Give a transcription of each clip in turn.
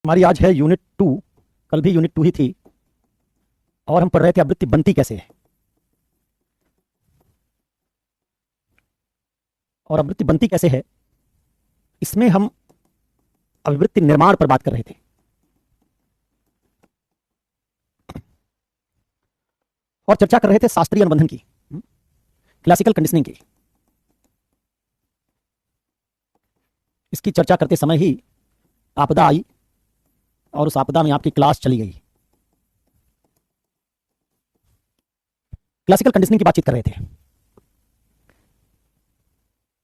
हमारी आज है यूनिट 2। कल भी यूनिट 2 ही थी और हम पढ़ रहे थे आवृत्ति बनती कैसे है। और आवृत्ति बनती कैसे है, इसमें हम अभिवृत्ति निर्माण पर बात कर रहे थे। और चर्चा कर रहे थे शास्त्रीय अनुबंधन की, क्लासिकल कंडीशनिंग की। इसकी चर्चा करते समय ही आपदा आई और उस आपदा में आपकी क्लास चली गई। क्लासिकल कंडीशनिंग की बातचीत कर रहे थे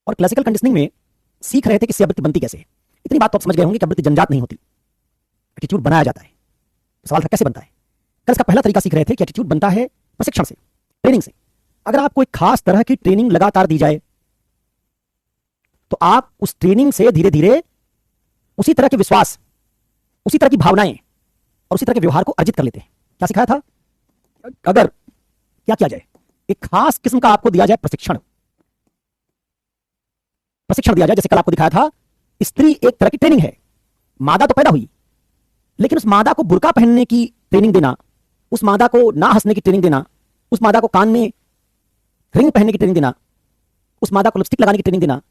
और क्लासिकल कंडीशनिंग में सीख रहे थे कि आवृत्ति बनती कैसे है। इतनी बात तो आप समझ गए होंगे कि आवृत्ति जन्मजात नहीं होती, एटीट्यूड बनाया जाता है। सवाल था कैसे बनता है। कल इसका पहला तरीका सीख रहे थे कि एटीट्यूड बनता है प्रशिक्षण से, ट्रेनिंग से। अगर आपको एक खास तरह की ट्रेनिंग लगातार दी जाए तो आप उस ट्रेनिंग से धीरे धीरे उसी तरह के विश्वास, उसी तरह की भावनाएं और उसी तरह के व्यवहार को अर्जित कर लेते हैं। क्या सिखाया था? अगर क्या किया जाए, एक खास किस्म का आपको दिया जाए प्रशिक्षण दिया जाए। जैसे कल आपको दिखाया था, स्त्री एक तरह की ट्रेनिंग है। मादा तो पैदा हुई, लेकिन उस मादा को बुर्का पहनने की ट्रेनिंग देना, उस मादा को ना हंसने की ट्रेनिंग देना, उस मादा को कान में रिंग पहनने की ट्रेनिंग देना, उस मादा को लिपस्टिक लगाने की ट्रेनिंग देना,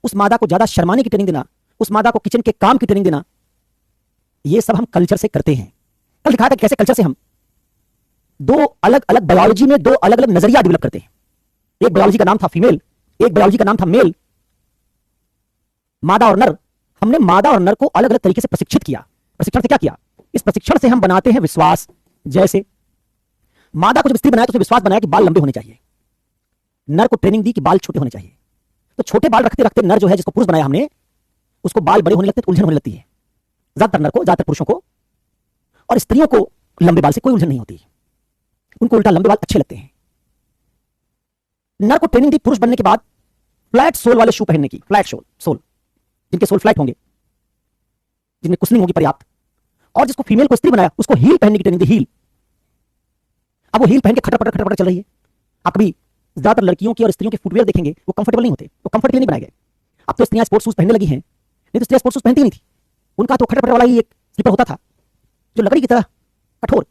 उस मादा को ज्यादा शर्माने की ट्रेनिंग देना, उस मादा को किचन के काम की ट्रेनिंग देना, ये सब हम कल्चर से करते हैं। कल दिखाया था कैसे कल्चर से हम दो अलग अलग बायोलॉजी में दो अलग अलग नजरिया डेवलप करते हैं। एक बायोलॉजी का नाम था फीमेल, एक बायोलॉजी का नाम था मेल, मादा और नर। हमने मादा और नर को अलग अलग तरीके से प्रशिक्षित किया। प्रशिक्षण से क्या किया? इस प्रशिक्षण से हम बनाते हैं विश्वास। जैसे मादा को जब स्त्री बनाया तो विश्वास बनाया कि बाल लंबे होने चाहिए, नर को ट्रेनिंग दी कि बाल छोटे होने चाहिए। तो छोटे बाल रखते रखते नर जो है, जिसको पुरुष बनाया हमने, उसको बाल बड़े होने लगते तो उलझन होने लगती है। ज्यादातर नर को, ज्यादातर पुरुषों को। और स्त्रियों को लंबे बाल से कोई उलझन नहीं होती, उनको उल्टा लंबे बाल अच्छे लगते हैं। नर को ट्रेनिंग दी पुरुष बनने के बाद फ्लैट सोल वाले शू पहनने की। फ्लैट सोल, जिनके सोल फ्लैट होंगे, जिनमें कुशनिंग होगी पर्याप्त। और जिसको फीमेल को स्त्री बनाया, उसको हील पहनने की ट्रेनिंग दी। हील। अब वो हील पहन के खटर पटर चल रही है। आप कभी ज्यादातर लड़कियों की और स्त्रियों के फुटवेयर देखेंगे, वो कंफर्टेबल नहीं होते, वो कंफर्ट के लिए नहीं बनाए गए। अब तो स्त्रियां स्पोर्ट्स शूज पहनने लगी हैं, नहीं तो स्त्रियां स्पोर्ट्स शूज पहनती नहीं थी। उनका तो खटर पटर वाला ही एक स्लीपर होता था जो लकड़ी की तरह कठोर।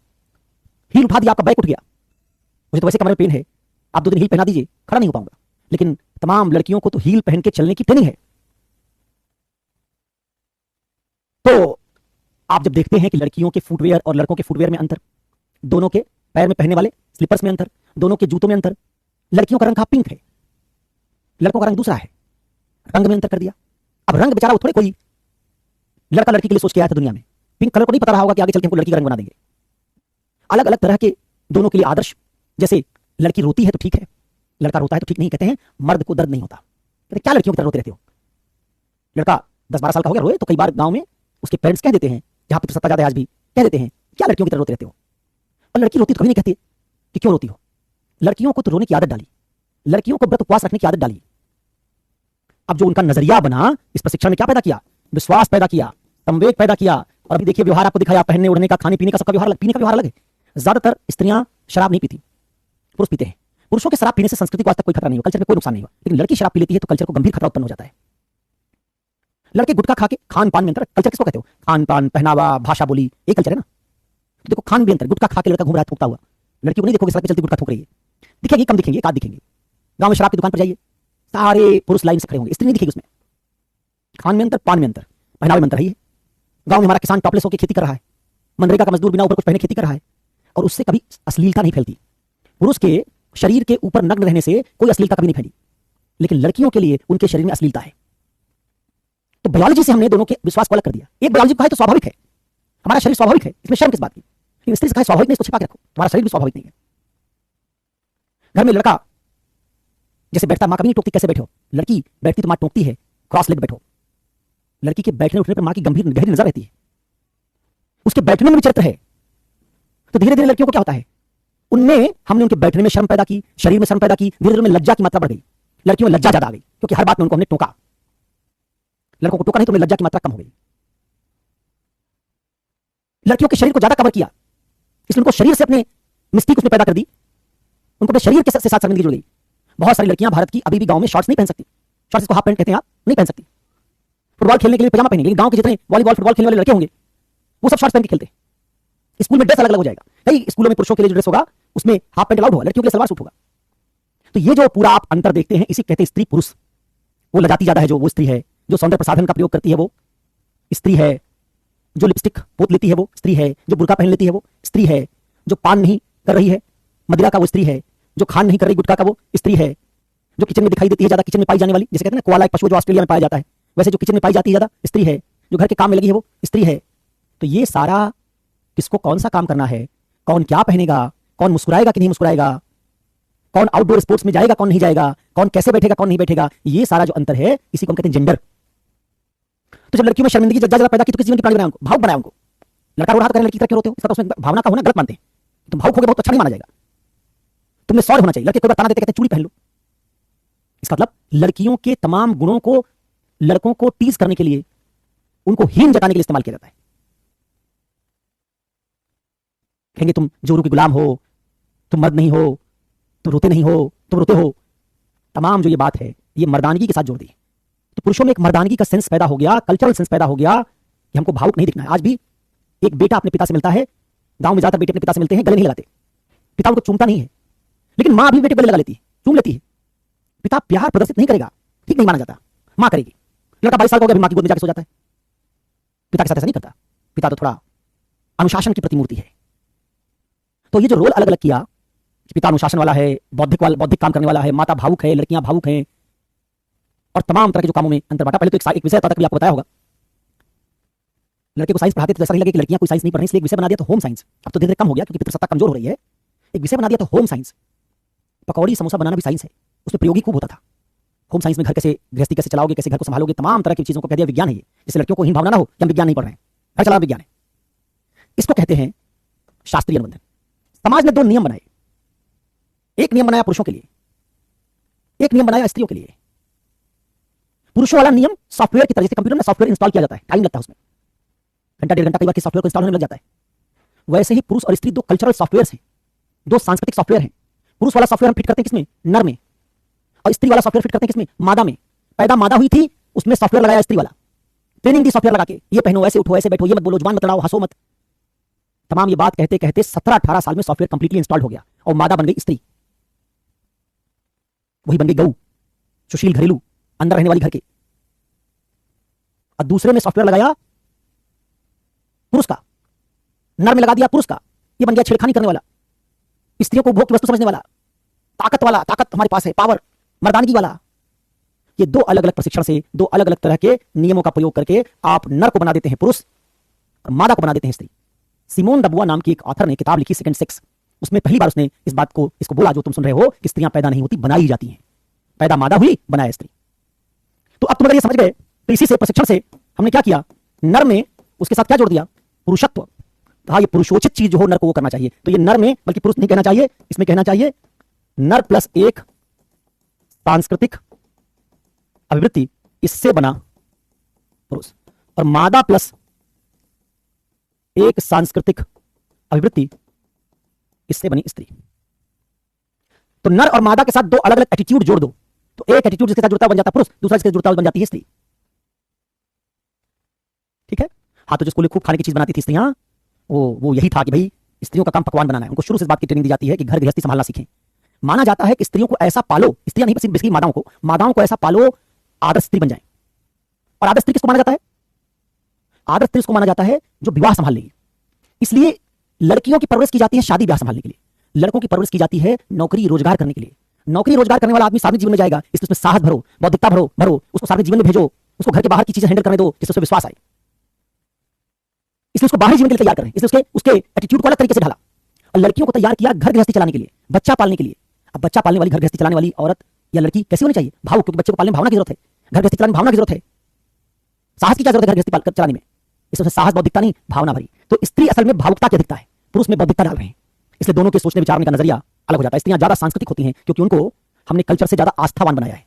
हील उठा दिया, आपका बैक उठ गया। मुझे तो वैसे कमर में पेन है, आप 2 दिन हील पहना दीजिए, खड़ा नहीं हो पाऊंगा। लेकिन तमाम लड़कियों को तो हील पहन के चलने की ट्रेनिंग है। तो आप जब देखते हैं कि लड़कियों के फुटवेयर और लड़कों के फुटवेयर में अंतर, दोनों के पैर में पहनने वाले स्लीपर्स में अंतर, दोनों के जूतों में अंतर। लड़कियों का रंग का पिंक है, लड़कों का रंग दूसरा है। रंग में अंतर कर दिया। अब रंग बेचारा वो थोड़े कोई लड़का लड़की के लिए सोच के आया था दुनिया में। पिंक कलर को नहीं पता रहा होगा कि आगे चल के हमको लड़की का रंग बना देंगे। अलग अलग तरह के दोनों के लिए आदर्श। जैसे लड़की रोती है तो ठीक है, लड़का रोता है तो ठीक नहीं। कहते हैं मर्द को दर्द नहीं होता। कहते क्या लड़कियों की तरह रोते रहते हो? लड़का 10-12 साल का हो गया रोए तो कई बार गांव में उसके पेरेंट्स कह देते हैं, जहां पे सत्ता ज्यादा है आज भी, कह देते हैं क्या लड़कियों की तरह रोते रहते हो। और लड़की रोती तो कभी नहीं कहती कि क्यों रोती हो। लड़कियों को तो रोने की आदत डाली, लड़कियों को व्रत उपवास रखने की आदत डाली। अब जो उनका नजरिया बना, इस प्रशिक्षण में क्या पैदा किया? विश्वास पैदा किया, संवेग पैदा किया। और अभी देखिए व्यवहार आपको दिखाया, पहनने ओढ़ने का, खाने पीने का, सबका व्यवहार अलग, पीने का व्यवहार अलग है। ज्यादातर स्त्रियां शराब नहीं पीती, पुरुष पीते हैं। पुरुषों के शराब पीने से संस्कृति को आज तक कोई खतरा नहीं हुआ, कल्चर में कोई नुकसान नहीं हुआ। लेकिन लड़की शराब पी लेती है तो कल्चर को गंभीर खतरा उत्पन्न हो जाता है। लड़के गुटखा खा के, खान पान में अंतर। कल्चर किसको कहते हो? खान पान, पहनावा, भाषा बोली, एक कल्चर है ना। तो देखो खान भी अंतर। गुटखा खा के लड़का घूम रहा है थूकता हुआ, लड़की को नहीं देखोगे सड़क पे चलती गुटखा थूक रही है। दिखेगी, कम दिखेंगे, एक आध दिखेंगे। गांव में शराब की दुकान पर जाइए, सारे पुरुष लाइन से खड़े होंगे, स्त्री नहीं दिखेगी उसमें। खान में अंतर, पान में अंतर, पहनावे में अंतर है। गांव में हमारा किसान टॉपलेस होकर खेती कर रहा है, मनरेगा का मजदूर बिना ऊपर कुछ पहने खेती कर रहा है, और उससे कभी अश्लीलता नहीं फैलती। पुरुष के शरीर के ऊपर नग्न रहने से कोई अश्लीलता कभी नहीं फैली, लेकिन लड़कियों के लिए उनके शरीर में अश्लीलता है। तो बायोलॉजी से हमने दोनों के विश्वास को अलग कर दिया। एक बायोलॉजी का है तो स्वाभाविक है, हमारा शरीर स्वाभाविक है, इसमें शर्म किस बात की। लेकिन स्त्री से कहा स्वाभाविक नहीं, इसको छिपा के रखो, हमारा शरीर भी स्वाभाविक नहीं है। घर में लड़का जैसे बैठता, मां कभी नहीं टोकती कैसे बैठो। लड़की बैठती तो मां टोकती है, क्रॉस लेग बैठो। लड़की के बैठने उठने पर मां की गंभीर गहरी नजर रहती है, उसके बैठने में भी चरित्र है। तो धीरे धीरे लड़कियों को क्या होता है, उनमें हमने उनके बैठने में शर्म पैदा की, शरीर में शर्म पैदा की, धीरे धीरे में लज्जा की मात्रा बढ़ गई। लड़कियों में लज्जा ज्यादा आ गई क्योंकि हर बात में उनको हमने टोका। लड़कों को टोका नहीं तो लज्जा की मात्रा कम हो गई। लड़कियों के शरीर को ज्यादा कवर किया, इसलिए उनको शरीर से अपने मिस्टीक उसमें पैदा कर दी, उनको अपने शरीर के साथ शर्मिंदगी जुड़ गई। बहुत सारी लड़कियां भारत की अभी भी गांव में शॉर्ट्स नहीं पहन सकती। शॉर्ट्स को हाफ पैंट कहते हैं, आप नहीं पहन सकती। फुटबॉल खेलने के लिए पजामा पहनेंगे, लेकिन गांव के जितने वॉलीबॉल फुटबॉल खेलने वाले लड़के होंगे वो सब शॉर्ट्स पहन के खेलते हैं। स्कूल में ड्रेस अलग अलग हो जाएगा। कई स्कूलों में पुरुषों के लिए जो ड्रेस होगा उसमें हाफ पैंट अलाउड होगा, लड़कियों के लिए सलवार सूट होगा। तो ये जो पूरा आप अंतर देखते हैं, इसी कहते हैं स्त्री पुरुष। वो लजाती ज्यादा है जो, वो स्त्री है। जो सौंदर्य प्रसाधन का प्रयोग करती है वो स्त्री है। जो लिपस्टिक पोत लेती है वो स्त्री है। जो बुर्का पहन लेती है वो स्त्री है। जो पान नहीं कर रही है मदिरा का, वो स्त्री है। जो खान नहीं कर रही गुटखा का, वो स्त्री है। जो किचन में दिखाई देती है ज्यादा, किचन में पाई जाने वाली, जैसे कहते हैं ना कोआला एक पशु जो ऑस्ट्रेलिया में पाया जाता है, वैसे जो किचन में पाई जाती है ज्यादा, स्त्री है। जो घर के काम में लगी है वो स्त्री है। तो ये सारा किसको कौन सा काम करना है, कौन क्या पहनेगा, कौन मुस्कुराएगा कि नहीं मुस्कुराएगा, कौन आउटडोर स्पोर्ट्स में जाएगा कौन नहीं जाएगा, कौन कैसे बैठेगा कौन नहीं बैठेगा, ये सारा जो अंतर है इसी को हम कहते हैं जेंडर। तो जब लड़कियों में शर्मिंदगी ज्यादा पैदा की तो किस जीवन की प्राणी बनाया उनको, भावुक बनाया उनको। लड़का रो रहा था लड़की की तरह क्यों रोते हो, इसका तो उसमें भावना का होना गलत मानते हैं। तुम भावुक होगे बहुत अच्छा नहीं माना जाएगा, तुमने सौर्य होना चाहिए। लड़के कोई बार ताना देते कहते चूड़ी पहन लो। इसका मतलब लड़कियों के तमाम गुणों को लड़कों को टीज करने के लिए, उनको हीन जताने के लिए इस्तेमाल किया जाता है। कहेंगे तुम जोरू के गुलाम हो, तुम मर्द नहीं हो, तुम रोते नहीं हो, तुम रोते हो। तमाम जो ये बात है ये मर्दानगी के साथ जोड़ दी। तो पुरुषों में एक मर्दानगी का सेंस पैदा हो गया, कल्चरल सेंस पैदा हो गया कि हमको भावुक नहीं दिखना है। आज भी एक बेटा अपने पिता से मिलता है, गांव में ज्यादातर बेटे अपने पिता से मिलते हैं, गले नहीं लगाते, पिता उनको चूमता नहीं है, लेकिन मां भी बेटे गले लगा लेती है, चूम लेती है। पिता प्यार प्रदर्शित नहीं करेगा, ठीक नहीं माना जाता, मां करेगी। लड़का 22 साल का हो गया, मां की गोद में जाकर सो जाता है। पिता के साथ ऐसा नहीं करता, पिता तो थोड़ा अनुशासन की प्रतिमूर्ति है। तो ये जो रोल अलग अलग किया, पिता अनुशासन वाला है, बौद्धिक काम करने वाला है, माता भावुक है, लड़कियां भावुक हैं, और तमाम तरह के जो कामों में अंतर बांटा। पहले तो एक विषय तक भी आपको बताया होगा, लड़के को साइंस पढ़ाते तो ऐसा नहीं लगे कि लड़कियां कोई साइंस नहीं पढ़ रही, इसलिए एक विषय बना दिया तो होम साइंस। अब तो धीरे धीरे कम हो गया क्योंकि पितृसत्ता कमजोर हो रही है। एक विषय बना दिया तो होम साइंस। पकौड़ी समोसा बनाना भी साइंस है, उसमें प्रयोगी खूब होता था। होम साइंस में घर कैसे गृहस्थी कैसे चलाओगे, कैसे घर को संभालोगे, तमाम तरह की चीजों को कह दिया विज्ञान है। जैसे लड़कियों को हीन भावना ना हो कि हम विज्ञान नहीं पढ़ रहे हैं, घर चलाना विज्ञान है। इसको कहते हैं शास्त्रीय अनुबंधन। समाज ने दो नियम बनाए, एक नियम बनाया पुरुषों के लिए, एक नियम बनाया स्त्रियों के लिए। पुरुषों वाला नियम सॉफ्टवेयर की तरह, जैसे कंप्यूटर में सॉफ्टवेयर इंस्टॉल किया जाता है, टाइम लगता है उसमें, घंटा डेढ़ घंटा कई बार सॉफ्टवेयर को इंस्टॉल होने लग जाता है। वैसे ही पुरुष और स्त्री दो कल्चरल सॉफ्टवेयर हैं, दो सांस्कृतिक सॉफ्टवेयर हैं। पुरुष वाला सॉफ्टवेयर हम फिट करते हैं किसमें, नर में, और स्त्री वाला सॉफ्टवेयर फिट करते हैं किसमें, मादा में। पैदा मादा हुई थी, उसमें सॉफ्टवेयर लगाया स्त्री वाला, ट्रेनिंग दी सॉफ्टवेयर लगा के, ये पहनो, ऐसे उठो, ऐसे बैठो, ये मत बोलो, जुबान मत लड़ाओ, हंसो मत। तमाम ये बात कहते कहते 17-18 साल में सॉफ्टवेयर कंप्लीटली इंस्टॉल्ड हो गया और मादा बन गई स्त्री। वही बन गई गऊ, सुशील, घरेलू, अंदर रहने वाली घर के। और दूसरे में सॉफ्टवेयर लगाया पुरुष का, नर में लगा दिया पुरुष का, ये बन गया छेड़खानी करने वाला, स्त्रियों को भोग की वस्तु समझने वाला, ताकत वाला, ताकत हमारे पास है, पावर, मर्दानगी वाला। ये दो अलग अलग प्रशिक्षण से, दो अलग अलग तरह के नियमों का प्रयोग करके आप नर को बना देते हैं पुरुष और मादा को बना देते हैं स्त्री। सिमोन द बुआ नाम की एक ऑथर ने किताब लिखी सेकंड सेक्स, उसमें पहली बार उसने इस बात को, इसको बोला जो तुम सुन रहे हो कि स्त्रियां पैदा नहीं होती, बनाई जाती हैं। पैदा मादा हुई, बनाया स्त्री। तो अब तुम अगर ये समझ गए तो इसी से प्रशिक्षण से हमने क्या किया, नर में उसके साथ क्या जोड़ दिया, पुरुषत्व। हाँ, ये पुरुषोचित चीज जो हो नर को वो करना चाहिए। तो ये नर में, बल्कि पुरुष नहीं कहना चाहिए, इसमें कहना चाहिए नर प्लस एक सांस्कृतिक अभिवृत्ति, इससे बना पुरुष, और मादा प्लस एक सांस्कृतिक अभिवृत्ति, इससे बनी स्त्री। तो नर और मादा के साथ दो अलग अलग एटीट्यूड जोड़ दो, तो एक एटीट्यूड जिसके साथ जुड़ता बन जाता पुरुष, दूसरा जिसके साथ जुड़ता बन जाती है स्त्री। ठीक है। हाँ, तो जो स्कूल में खूब खाने की चीज बनाती थी स्त्रियां, वो यही था कि भाई स्त्रियों का काम पकवान बनाना है। उनको शुरू से इस बात की ट्रेनिंग दी जाती है कि घर गृहस्थी संभालना सीखें। माना जाता है कि स्त्रियों को ऐसा पालो, स्त्रियां नहीं बल्कि मादाओं को ऐसा पालो आदर्श स्त्री बन जाए। और आदर्श स्त्री किसको माना जाता है, आदर्श स्त्री उसको माना जाता है जो विवाह संभाल लेगी। इसलिए लड़कियों की परवरिश की जाती है शादी ब्याह संभालने के लिए, लड़कों की परवरिश की जाती है नौकरी रोजगार करने के लिए। नौकरी रोजगार करने वाला आदमी सार्वजनिक जीवन में जाएगा, इसलिए उसमें साहस भरो, बौद्धिकता भरो, उसको सार्वजनिक जीवन में भेजो, उसको घर के बाहर की चीजें हैंडल करने दो जिससे उसे विश्वास आए। इसलिए उसको बाहरी जीवन के लिए तैयार करें, इसलिए उसके एटीट्यूड को अलग तरीके से ढाला। और लड़कियों को तैयार किया घर गृहस्थी चलाने के लिए, बच्चा पालने के लिए। अब बच्चा पालने वाली, घर गृहस्थी चलाने वाली औरत या लड़की कैसी होनी चाहिए, भावुक, क्योंकि बच्चे को पालने में भावना की जरूरत है, घर गृहस्थी चलाने में भावना की जरूरत है। साहस की क्या जरूरत है घर गृहस्थी चलाने में, इसमें साहस बौद्धिकता नहीं, भावना भरी। तो स्त्री असल में भावुकता की अधिकता है, पुरुष में बौद्धिकता डाल रहे हैं, इसलिए दोनों के सोचने विचारने का नजरिया अलग हो जाता है। स्त्रियां ज्यादा सांस्कृतिक होती हैं क्योंकि उनको हमने कल्चर से ज्यादा आस्थावान बनाया है,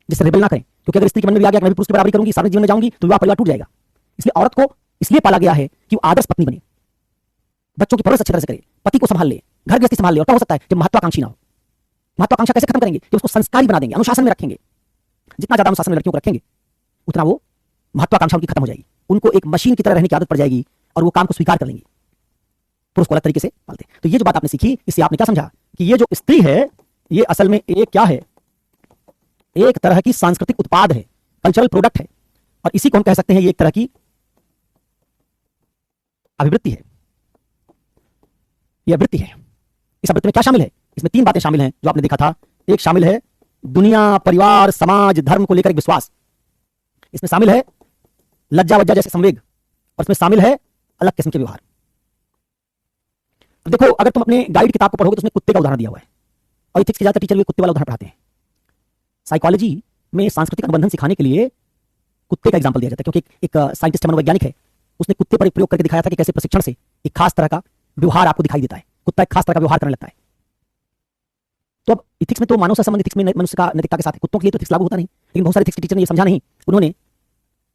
जिससे रिबेल ना करें। क्योंकि अगर स्त्री के मन में भी आ गया कि मैं भी पुरुष की बराबरी करूंगी, सार्वजनिक जीवन में जाऊंगी, तो विवाह परिवार टूट जाएगा। इसलिए औरत को इसलिए पाला गया है कि वो आदर्श पत्नी बने, बच्चों की परवरिश अच्छी तरह से करे, पति को संभाल ले, घर गृहस्थी संभाल ले। और क्या हो सकता है जब महत्वाकांक्षी ना हो। महत्वाकांक्षा कैसे खत्म करेंगे, कि उसको संस्कारी बना देंगे, अनुशासन में रखेंगे। जितना ज्यादा अनुशासन में लड़कियों को रखेंगे उतना वो महत्वाकांक्षा उनकी खत्म हो जाएगी, उनको एक मशीन की तरह रहने की आदत पड़ जाएगी और वो काम को स्वीकार कर लेंगी, पुरुष को अलग तरीके से पालते हैं। तो ये जो बात आपने सीखी, इससे आपने क्या समझा कि ये जो स्त्री है ये असल में एक क्या है, एक तरह की सांस्कृतिक उत्पाद है, कल्चरल प्रोडक्ट है, और इसी को हम कह सकते हैं ये एक तरह की अभिवृत्ति है। यह अभिवृत्ति है। इस अभिवृत्ति में क्या शामिल है? इसमें 3 बातें शामिल हैं जो आपने देखा था। एक शामिल है दुनिया, परिवार, समाज, धर्म को लेकर एक विश्वास। इसमें शामिल है लज्जा वज्जा जैसे संवेग, और इसमें शामिल है अलग किस्म के व्यवहार। अब देखो, अगर तुम अपने गाइड किताब को पढ़ोगे तो उसमें कुत्ते का उदाहरण दिया हुआ है, और इथिक्स के ज्यादातर टीचर भी कुत्ते वाला उदाहरण पढ़ाते हैं। साइकोलॉजी में सांस्कृतिक अनुबंधन सिखाने के लिए कुत्ते का एग्जाम्पल दिया जाता है, क्योंकि एक साइंटिस्ट मनोवैज्ञानिक है, उसने कुत्ते पर एक प्रयोग करके दिखाया था कि कैसे प्रशिक्षण से एक खास तरह का व्यवहार आपको दिखाई देता है, कुत्ता एक खास तरह का व्यवहार करने लगता है। तो अब इथिक्स में तो मानव से संबंधित, इथिक्स में मनुष्य का नैतिकता के साथ है, कुत्तों के लिए तो इथिक्स लागू होता नहीं। लेकिन बहुत सारे इथिक्स के टीचर ने ये समझा नहीं, उन्होंने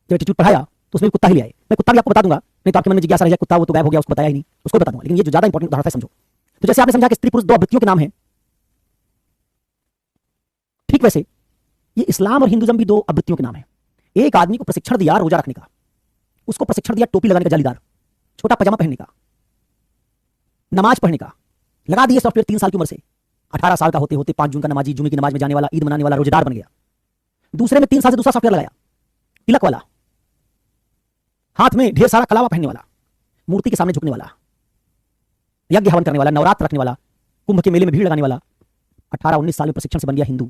जब एटीट्यूड पढ़ाया तो उसमें कुत्ता ही ले आए। मैं कुत्ता भी आपको बता दूंगा, नहीं तो आपके मन में जिज्ञासा रह जाए कुत्ता वो तो गायब हो गया, उसको बताया ही नहीं, उसको बता दूंगा। लेकिन ये जो ज्यादा इंपॉर्टेंट उदाहरण है समझो। तो जैसे आपने समझा कि स्त्री पुरुष 2 अवृत्तियों के नाम है, ठीक वैसे ये इस्लाम और हिंदुइज्म भी 2 अवृत्तियों के नाम है। एक आदमी को प्रशिक्षण दिया रोजा रखने का, उसको प्रशिक्षण दिया टोपी लगाने का जालीदार, छोटा पजामा पहनने का, नमाज पढ़ने का, लगा दिए सॉफ्टवेयर 3 साल की उम्र से, 18 साल का होते होते 5 जून का नमाजी, जुमे की नमाज में जाने वाला, ईद मनाने वाला, रोजेदार बन गया। दूसरे में 3 साल से दूसरा सॉफ्टवेयर लगाया, तिलक वाला, हाथ में ढेर सारा कलावा पहनने वाला, मूर्ति के सामने झुकने वाला, यज्ञ हवन करने वाला, नवरात्र रखने वाला, कुंभ के मेले में भीड़ लगाने वाला, 18-19 साल में प्रशिक्षण से बन गया हिंदू।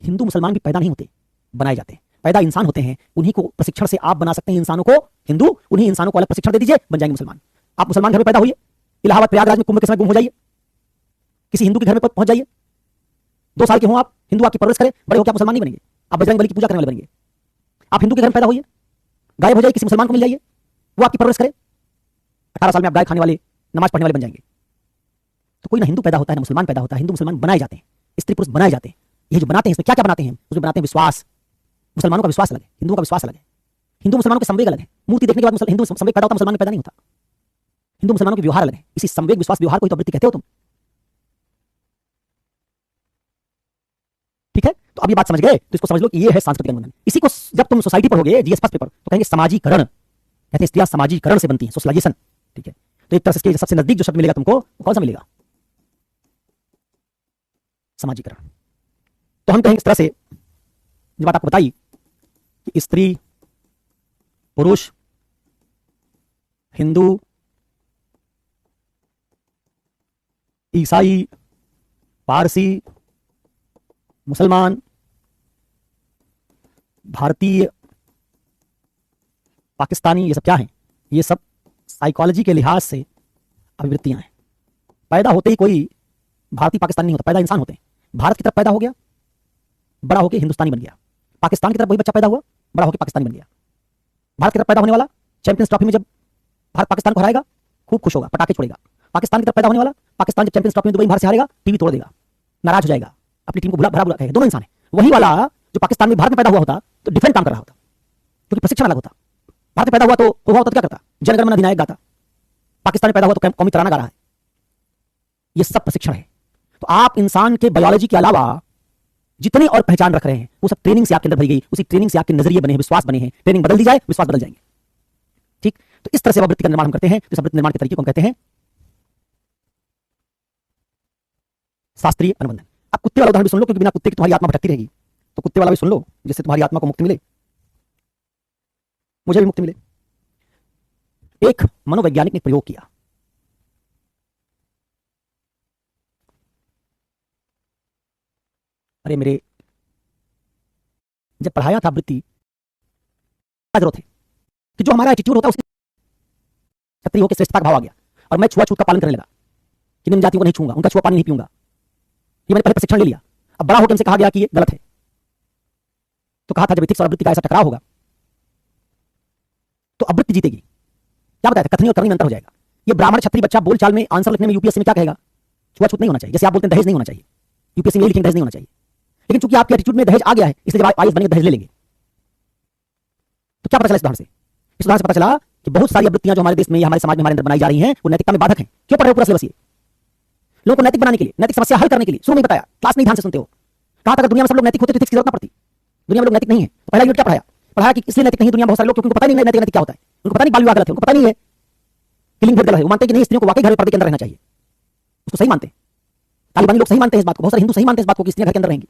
हिंदू मुसलमान भी पैदा नहीं होते, बनाए जाते हैं। पैदा इंसान होते हैं, उन्हीं को प्रशिक्षण से आप बना सकते हैं इंसानों को हिंदू, उन्हीं इंसानों को अलग प्रशिक्षण दे दीजिए, बन जाएंगे मुसलमान। आप मुसलमान घर में पैदा होइए, इलाहाबाद प्रयागराज में कुंभ के समय गुम हो जाइए, किसी हिंदू के घर में पहुंच जाइए, 2 साल के हो आप, हिंदू आपकी परवरिश करे, बड़े होकर आप मुसलमान नहीं बनेंगे, आप बजरंग बली की पूजा करने वाले बनेंगे। आप हिंदू के घर में पैदा होइए, गायब हो जाइए, किसी मुसलमान को मिल जाइए, वो आपकी परवरिश करे, 18 साल में आप गाय खाने वाले, नमाज पढ़ने वाले बन जाएंगे। तो कोई ना हिंदू पैदा होता है ना मुसलमान पैदा होता है, हिंदू मुसलमान बनाए जाते हैं, स्त्री पुरुष बनाए जाते हैं। ये जो बनाते हैं इसमें क्या क्या बनाते हैं? उसमें बनाते हैं विश्वास। मुसलमानों का विश्वास अलग है, हिंदुओं का विश्वास अलग है। हिंदू मुसलमानों के संवेग अलग है, मूर्ति देखने के बाद हिंदू संवेग पैदा होता, मुसलमान में पैदा नहीं होता। हिंदू मुसलमानों के व्यवहार अलग है, इसी संवेग विश्वास व्यवहार को ही तो वृत्ति कहते हो तुम। ठीक है, तो अब ये बात समझ गए, तो इसको समझ लो कि ये है सांस्कृतिक अनुबंधन। इसी को जब तुम सोसाइटी पढ़ोगे, जीएस फर्स्ट पेपर, तो कहेंगे समाजीकरण, कहते हैं स्त्रियां समाजीकरण से बनती हैं, सोशलाइजेशन। ठीक है, तो एक तरह से सबसे नजदीक जो शब्द मिलेगा तुमको वो कौन सा मिलेगा? समाजीकरण। तो हम कहेंगे इस तरह से, जो बात आपको बताई कि स्त्री पुरुष हिंदू ईसाई पारसी मुसलमान भारतीय पाकिस्तानी, ये सब क्या है? ये सब साइकोलॉजी के लिहाज से अभिवृत्तियां हैं। पैदा होते ही कोई भारतीय पाकिस्तानी नहीं होता, पैदा इंसान होते हैं। भारत की तरफ पैदा हो गया, बड़ा होकर हिंदुस्तानी बन गया। पाकिस्तान की तरफ वही बच्चा पैदा हुआ, बड़ा होकर पाकिस्तानी बन गया। भारत की तरफ पैदा होने वाला चैंपियंस ट्रॉफी में जब भारत पाकिस्तान को हराएगा खूब खुश होगा, पटाखे छोड़ेगा। पाकिस्तान की तरफ पैदा होने वाला पाकिस्तान जब चैंपियंस ट्रॉफी में दुबई भारत से हारेगा टीवी तोड़ देगा, नाराज हो जाएगा, अपनी टीम को भरा बुरा कहेगा। दोनों इंसान है। वही वाला जो पाकिस्तान में भारत में पैदा हुआ होता तो डिफरेंट काम कर रहा होता, क्योंकि प्रशिक्षण अलग होता। भारत में पैदा हुआ तो हुआ होता तो क्या करता? जनगण मन अधिनायक गाता। पाकिस्तान में पैदा हुआ तो कौमी तराना गा रहा है। ये सब प्रशिक्षण है। तो आप इंसान के बायोलॉजी के अलावा जितने और पहचान रख रहे हैं वो सब ट्रेनिंग से आपके अंदर भरी गई, उसी ट्रेनिंग से आपके नजरिए बने हैं, विश्वास बने हैं। ट्रेनिंग बदल दी जाए, विश्वास बदल जाएंगे। ठीक, तो इस तरह से वृत्ति का निर्माण हम करते हैं। तो इस वृत्ति निर्माण के तरीके को हम कहते हैं शास्त्रीय अनुबंधन। अब कुत्ते वाला उदाहरण भी सुन लो, क्योंकि बिना कुत्ते की तुम्हारी आत्मा भटकती रहेगी। तो कुत्ते वाला भी सुन लो, जिससे तुम्हारी आत्मा को मुक्ति मिले, मुझे भी मुक्ति मिले। एक मनोवैज्ञानिक ने प्रयोग किया। अरे मेरे, जब पढ़ाया था वृत्ति जरूरत है कि जो हमारा एटीट्यूड होता है उसकी छत्री होकर श्रेष्ठता का भाव आ गया, और मैं छुआछूत का पालन करने लगा कि निम्न जातियों को नहीं छूंगा, उनका छुआ पानी नहीं पीऊंगा। ये मैंने पहले प्रशिक्षण ले लिया। अब बड़ा होकर हमसे कहा गया कि ये गलत है, तो कहा था जब एथिक्स और वृत्ति का ऐसा टकराव होगा तो अवृत्ति जीतेगी। क्या बताया था? कथनी और करनी में अंतर हो जाएगा। ये ब्राह्मण क्षत्रिय बच्चा बोलचाल में आंसर लिखने में यूपीएससी में क्या कहेगा? छुआछूत नहीं होना चाहिए। जैसे आप बोलते हैं दहेज नहीं होना चाहिए, यूपीएससी में लिखेंगे दहेज नहीं होना चाहिए। लेकिन चूंकि आपके एटीट्यूड में दहेज आ गया है, इसलिए जब आप आईएएस बनेंगे दहेज ले लेंगे। तो क्या पता चला इस उदाहरण से? इस उदाहरण से पता चला कि बहुत सारी वृत्तियां जो हमारे देश में, हमारे समाज में, हमारे अंदर बनाई जा रही हैं, वो नैतिकता में बाधक हैं। क्यों पढ़ रहे हो पूरा सिलेबस? ये लोगों को नैतिक बनाने के लिए, नैतिक समस्या हल करने के लिए। शुरू नहीं बताया, क्लास नहीं ध्यान से सुनते हो। कहा था अगर दुनिया में सब लोग नैतिक होते तो एथिक्स की जरूरत ना पड़ती। दुनिया में लोग नैतिक नहीं है, तो पहला यूनिट क्या पढ़ाया? पढ़ाया कि इसलिए नैतिक नहीं दुनिया में बहुत सारे लोग, क्योंकि उनको पता नहीं नैतिक क्या होता है। उनको पता नहीं बाल विवाह गलत है, उनको पता नहीं है किलिंग बहुत गलत है। वो मानते हैं कि नहीं, स्त्रियों को वाकई घर में पर्दे के अंदर रहना चाहिए, उसको सही मानते हैं। तालिबानी लोग सही मानते हैं इस बात को, बहुत सारे हिंदू सही मानते हैं इस बात को कि स्त्रियां घर के अंदर रहेंगी।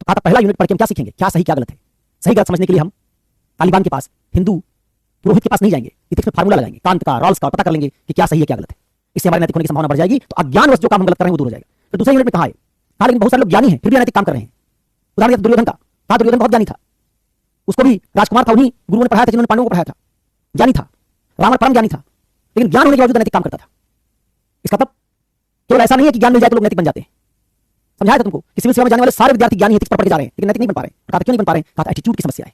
तो कहा था पहला यूनिट पढ़ के हम क्या सीखेंगे, क्या सही क्या गलत है। सही गलत समझने के लिए हम तालिबान के पास, हिंदू पुरोहित के पास नहीं जाएंगे, इथिक्स में फार्मूला लगाएंगे, कांत का, रॉल्स का, पता कर लेंगे कि क्या सही है क्या गलत है। इससे हमारे नैतिक होने की संभावना बढ़ जाएगी, तो अज्ञानवश जो काम हम गलत कर रहे हैं वो दूर हो जाएगा। तो दूसरे यूनिट में कहा है, कहा लेकिन बहुत सारे लोग ज्ञानी हैं फिर भी अनैतिक काम कर रहे हैं। उदाहरण दिया दुर्योधन का, कहा दुर्योधन बहुत ज्ञानी था, उसको भी राजकुमार था, उन्हीं गुरुओं ने पढ़ाया था जिन्होंने पांडवों को पढ़ाया था, ज्ञानी था। रावण परम ज्ञानी था, लेकिन ज्ञान होने के बावजूद अनैतिक काम करता था। इसका मतलब केवल ऐसा नहीं है कि ज्ञान मिल जाए तो लोग नैतिक बन जाते हैं। समझाया था तुमको कि सिविल सेवा में जाने वाले सारे विद्यार्थी ज्ञानी एथिक्स पर पढ़ के जा रहे हैं लेकिन नैतिक नहीं बन पा रहे हैं। कहा क्यों नहीं बन पा रहे हैं, कहा एटीट्यूड की समस्या है।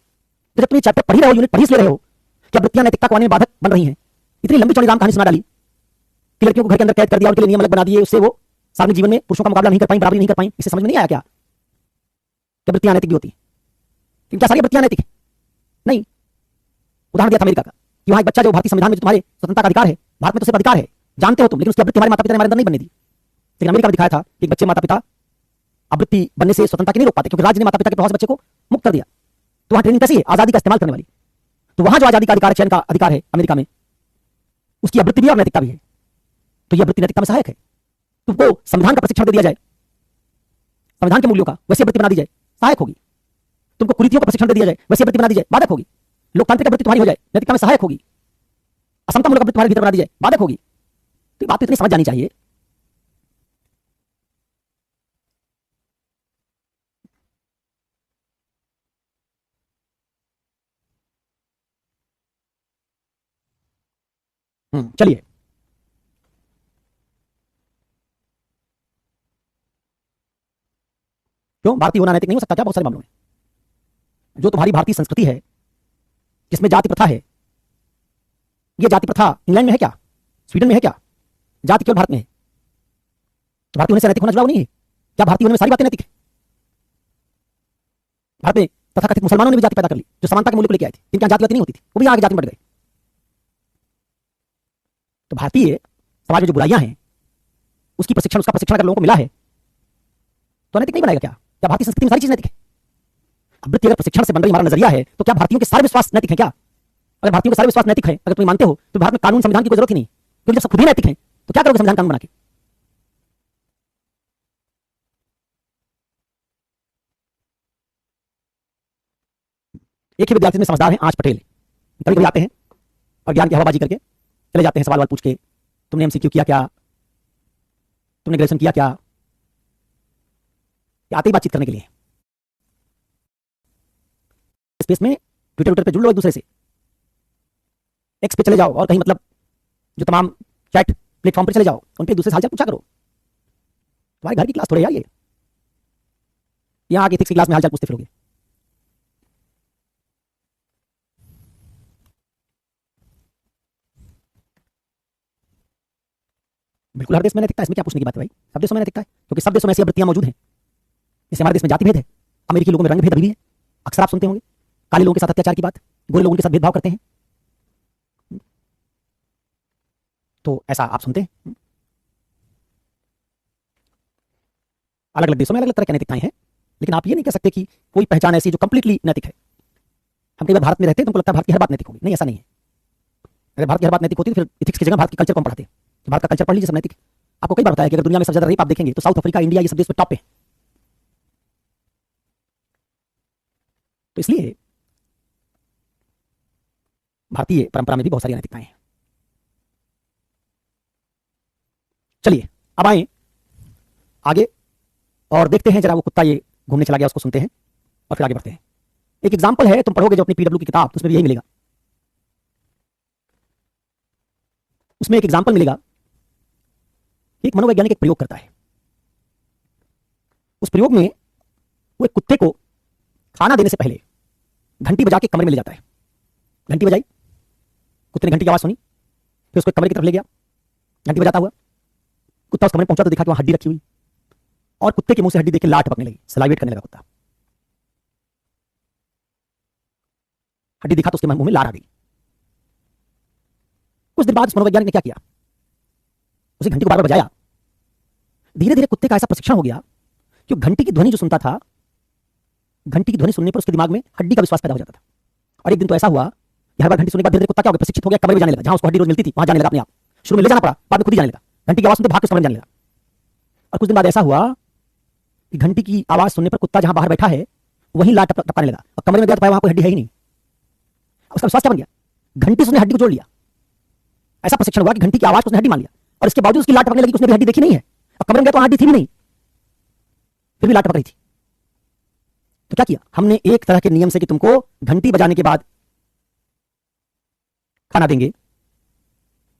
तो जब तुम ये चैप्टर पढ़ ही रहे हो, यूनिट पढ़ ही रहे हो, क्या वृत्तियां नैतिकता को आने में बाधक बन रही हैं। इतनी लंबी चौड़ी राम कहानी सुना डाली कि लड़कियों को घर के अंदर कैद कर दिया, उनके लिए नियम अलग बना दिए, उससे वो सार्वजनिक जीवन में पुरुषों का मुकाबला नहीं कर पाई, बराबरी नहीं कर पाई। इससे समझ में नहीं आया क्या वृत्तियां नैतिक भी होती है। क्या सारी वृत्तियां नैतिक है? नहीं। उदाहरण दिया था अमेरिका का कि वहां एक बच्चा जो भारतीय संविधान में तुम्हारे स्वतंत्रता का अधिकार है, भारत में तो सिर्फ अधिकार है, जानते हो तुम, लेकिन उसकी आवृत्ति हमारे माता पिता ने हमारे अंदर नहीं बनने दी। लेकिन अमेरिका में दिखाया था कि बच्चे माता पिता आवृत्ति बनने से स्वतंत्रता के नहीं रोक पाते, क्योंकि राज्य ने माता पिता के प्रभाव से बच्चे को मुक्त कर दिया। तो वहां ट्रेनिंग कैसी है, आजादी का इस्तेमाल करने वाली। तो वहां जो आजादी का अधिकार है, चयन का अधिकार है अमेरिका में, उसकी आवृत्ति भी और नैतिकता भी है। तो यह आवृत्ति नैतिकता में सहायक है। तुमको संविधान का प्रशिक्षण दे दिया जाए, संविधान के मूल्यों का, वैसी आवृत्ति बना दी जाए, सहायक होगी। तुमको कुरीतियों का प्रशिक्षण दे दिया जाए, वैसी आवृत्ति बना दी जाए, बाधक होगी। लोकतांत्रिक आवृत्ति तुम्हारी हो जाए, नैतिकता में सहायक होगी। असमता मूलक आवृत्ति तुम्हारे भीतर बना दी जाए, बाधक होगी। तो बात तो इतनी समझ जानी चाहिए। चलिए, क्यों भारतीय होना नैतिक नहीं हो सकता क्या? बहुत सारे मामलों में जो तुम्हारी भारतीय संस्कृति है, जिसमें जाति प्रथा है, यह जाति प्रथा इंग्लैंड में है क्या, स्वीडन में है क्या? जाति केवल भारत में है। तो भारतीय होने से नैतिक होना जुड़ा नहीं है क्या? भारतीय होने में सारी बातें नैतिक है। भारत में तथाकथित मुसलमानों ने भी जाति पैदा कर ली, जो समानता के मूल्य को लेकर आए थे, जिनकी जातिवादी नहीं होती थी, वो भी आगे जाति में बढ़ गए। तो भारतीय समाज में जो बुराइयां हैं, उसका प्रशिक्षण अगर लोगों को मिला है तो नैतिक नहीं बनाएगा क्या? क्या भारतीय संस्कृति में सारी चीज नैतिक है? आवृत्ति अगर प्रशिक्षण से बन रही हमारा नजरिया है, तो क्या भारतीयों के सारे विश्वास नैतिक है क्या? अगर भारतीयों के सारे विश्वास नैतिक है, अगर तुम मानते हो, तो भारत में कानून संविधान की कोई जरूरत ही नहीं, क्योंकि जब सब खुद ही नैतिक है तो क्या करोगे संविधान कानून बना के? एक ही विद्यार्थी में समझदार है, आज पटेल, कभी कभी आते हैं और ज्ञान की हवाबाजी करके चले जाते हैं, सवाल पूछ के, तुमने एमसीक्यू किया क्या, तुमने ग्रेजुएशन किया क्या, आते ही बातचीत करने के लिए। स्पेस में ट्विटर पे जुड़ लो एक दूसरे से, एक्स पे चले जाओ और कहीं मतलब जो तमाम चैट प्लेटफॉर्म पे चले जाओ, उन पे एक दूसरे से हालचाल पूछा करो। तुम्हारे घर की क्लास थोड़े यार ये, यहाँ आके एथिक्स की क्लास में हालचाल पूछते फिरोगे। बिल्कुल हर देश में नैतिकता है, इसमें क्या पूछने की बात है भाई? सब देशों में नैतिकता है, क्योंकि सब देशों में ऐसी वृत्तियां मौजूद हैं। जैसे हमारे देश में जाति भेद है, अमेरिकी लोगों में रंग भेद अभी भी है। अक्सर आप सुनते होंगे काले लोगों के साथ अत्याचार की बात, गोरे लोगों के साथ भेदभाव करते हैं। तो ऐसा आप सुनते हैं। अलग अलग देशों में अलग अलग तरह की नैतिकताएं हैं, लेकिन आप ये नहीं कह सकते कि कोई पहचान ऐसी जो कंप्लीटली नैतिक है। हम कई बार भारत में रहते हैं, तुमको लगता है भारत की हर बात नैतिक होगी, नहीं ऐसा नहीं है। अगर भारत की हर बात नैतिक होती तो फिर इथिक्स की जगह भारत के कल्चर को हम पढ़ाते। भारत का कल्चर पढ़ लीजिए, सब नैतिक है। आपको कई बार बताया कि अगर दुनिया में सबसे ज्यादा रेप आप देखेंगे तो साउथ अफ्रीका, इंडिया, ये सब देश पे टॉप पे। तो इसलिए भारतीय परंपरा में भी बहुत सारी अनैतिकताएं हैं। चलिए अब आए आगे और देखते हैं जरा, वो कुत्ता ये घूमने चला गया, उसको सुनते हैं और फिर आगे बढ़ते हैं। एक एग्जांपल है, तुम पढ़ोगे जो अपनी पीडब्ल्यू की किताब, तो उसमें भी यही मिलेगा। उसमें एक एग्जांपल मिलेगा, एक मनोवैज्ञानिक एक प्रयोग करता है। उस प्रयोग में वो एक कुत्ते को खाना देने से पहले घंटी बजा के कमरे में ले जाता है। घंटी बजाई, कुत्ते ने घंटी की आवाज सुनी, फिर उसको कमरे की तरफ ले गया, घंटी बजाता हुआ। कुत्ता उस कमरे में पहुंचा तो देखा कि वहां हड्डी रखी हुई, और कुत्ते के मुंह से हड्डी देख के लाट पकने लगी, सलाइवेट करने लगा कुत्ता। हड्डी दिखा तो उसके मुंह में लार आ गई। कुछ देर बाद उस मनोवैज्ञानिक ने क्या किया, उसे घंटी को बार बार बजाया। धीरे धीरे कुत्ते का ऐसा प्रशिक्षण हो गया कि घंटी की ध्वनि जो सुनता था, घंटी की ध्वनि सुनने पर उसके दिमाग में हड्डी का विश्वास पैदा हो जाता था। और एक दिन तो ऐसा हुआ हर बार घंटी सुनने के बाद धीरे धीरे कुत्ता क्या हो गया, प्रशिक्षित हो गया, कमरे में जाने लगा, जहां उसको हड्डी रोज मिलती थी वहां जाने लगा अपने आप। शुरू में ले जाना पड़ा, बाद में खुद ही जाने लगा, घंटी की आवाज सुनते भाग के उस कमरे में जाने लगा। और कुछ दिन बाद ऐसा हुआ कि घंटी की आवाज सुनने पर कुत्ता जहां बाहर बैठा है वहीं लात टपकाने लगा, और कमरे में गया तो पाया वहां कोई हड्डी है ही नहीं। उसका विश्वास क्या बन गया, घंटी सुनने हड्डी को जोड़ लिया। ऐसा प्रशिक्षण हुआ कि घंटी की आवाज को उसने हड्डी मान लिया, और इसके बावजूद उसकी लात टपकने लगी, उसने भी हड्डी देखी नहीं है, और कमरे में गया तो हड्डी थी भी नहीं, फिर भी लात टपक रही थी। तो क्या किया हमने, एक तरह के नियम से कि तुमको घंटी बजाने के बाद खाना देंगे,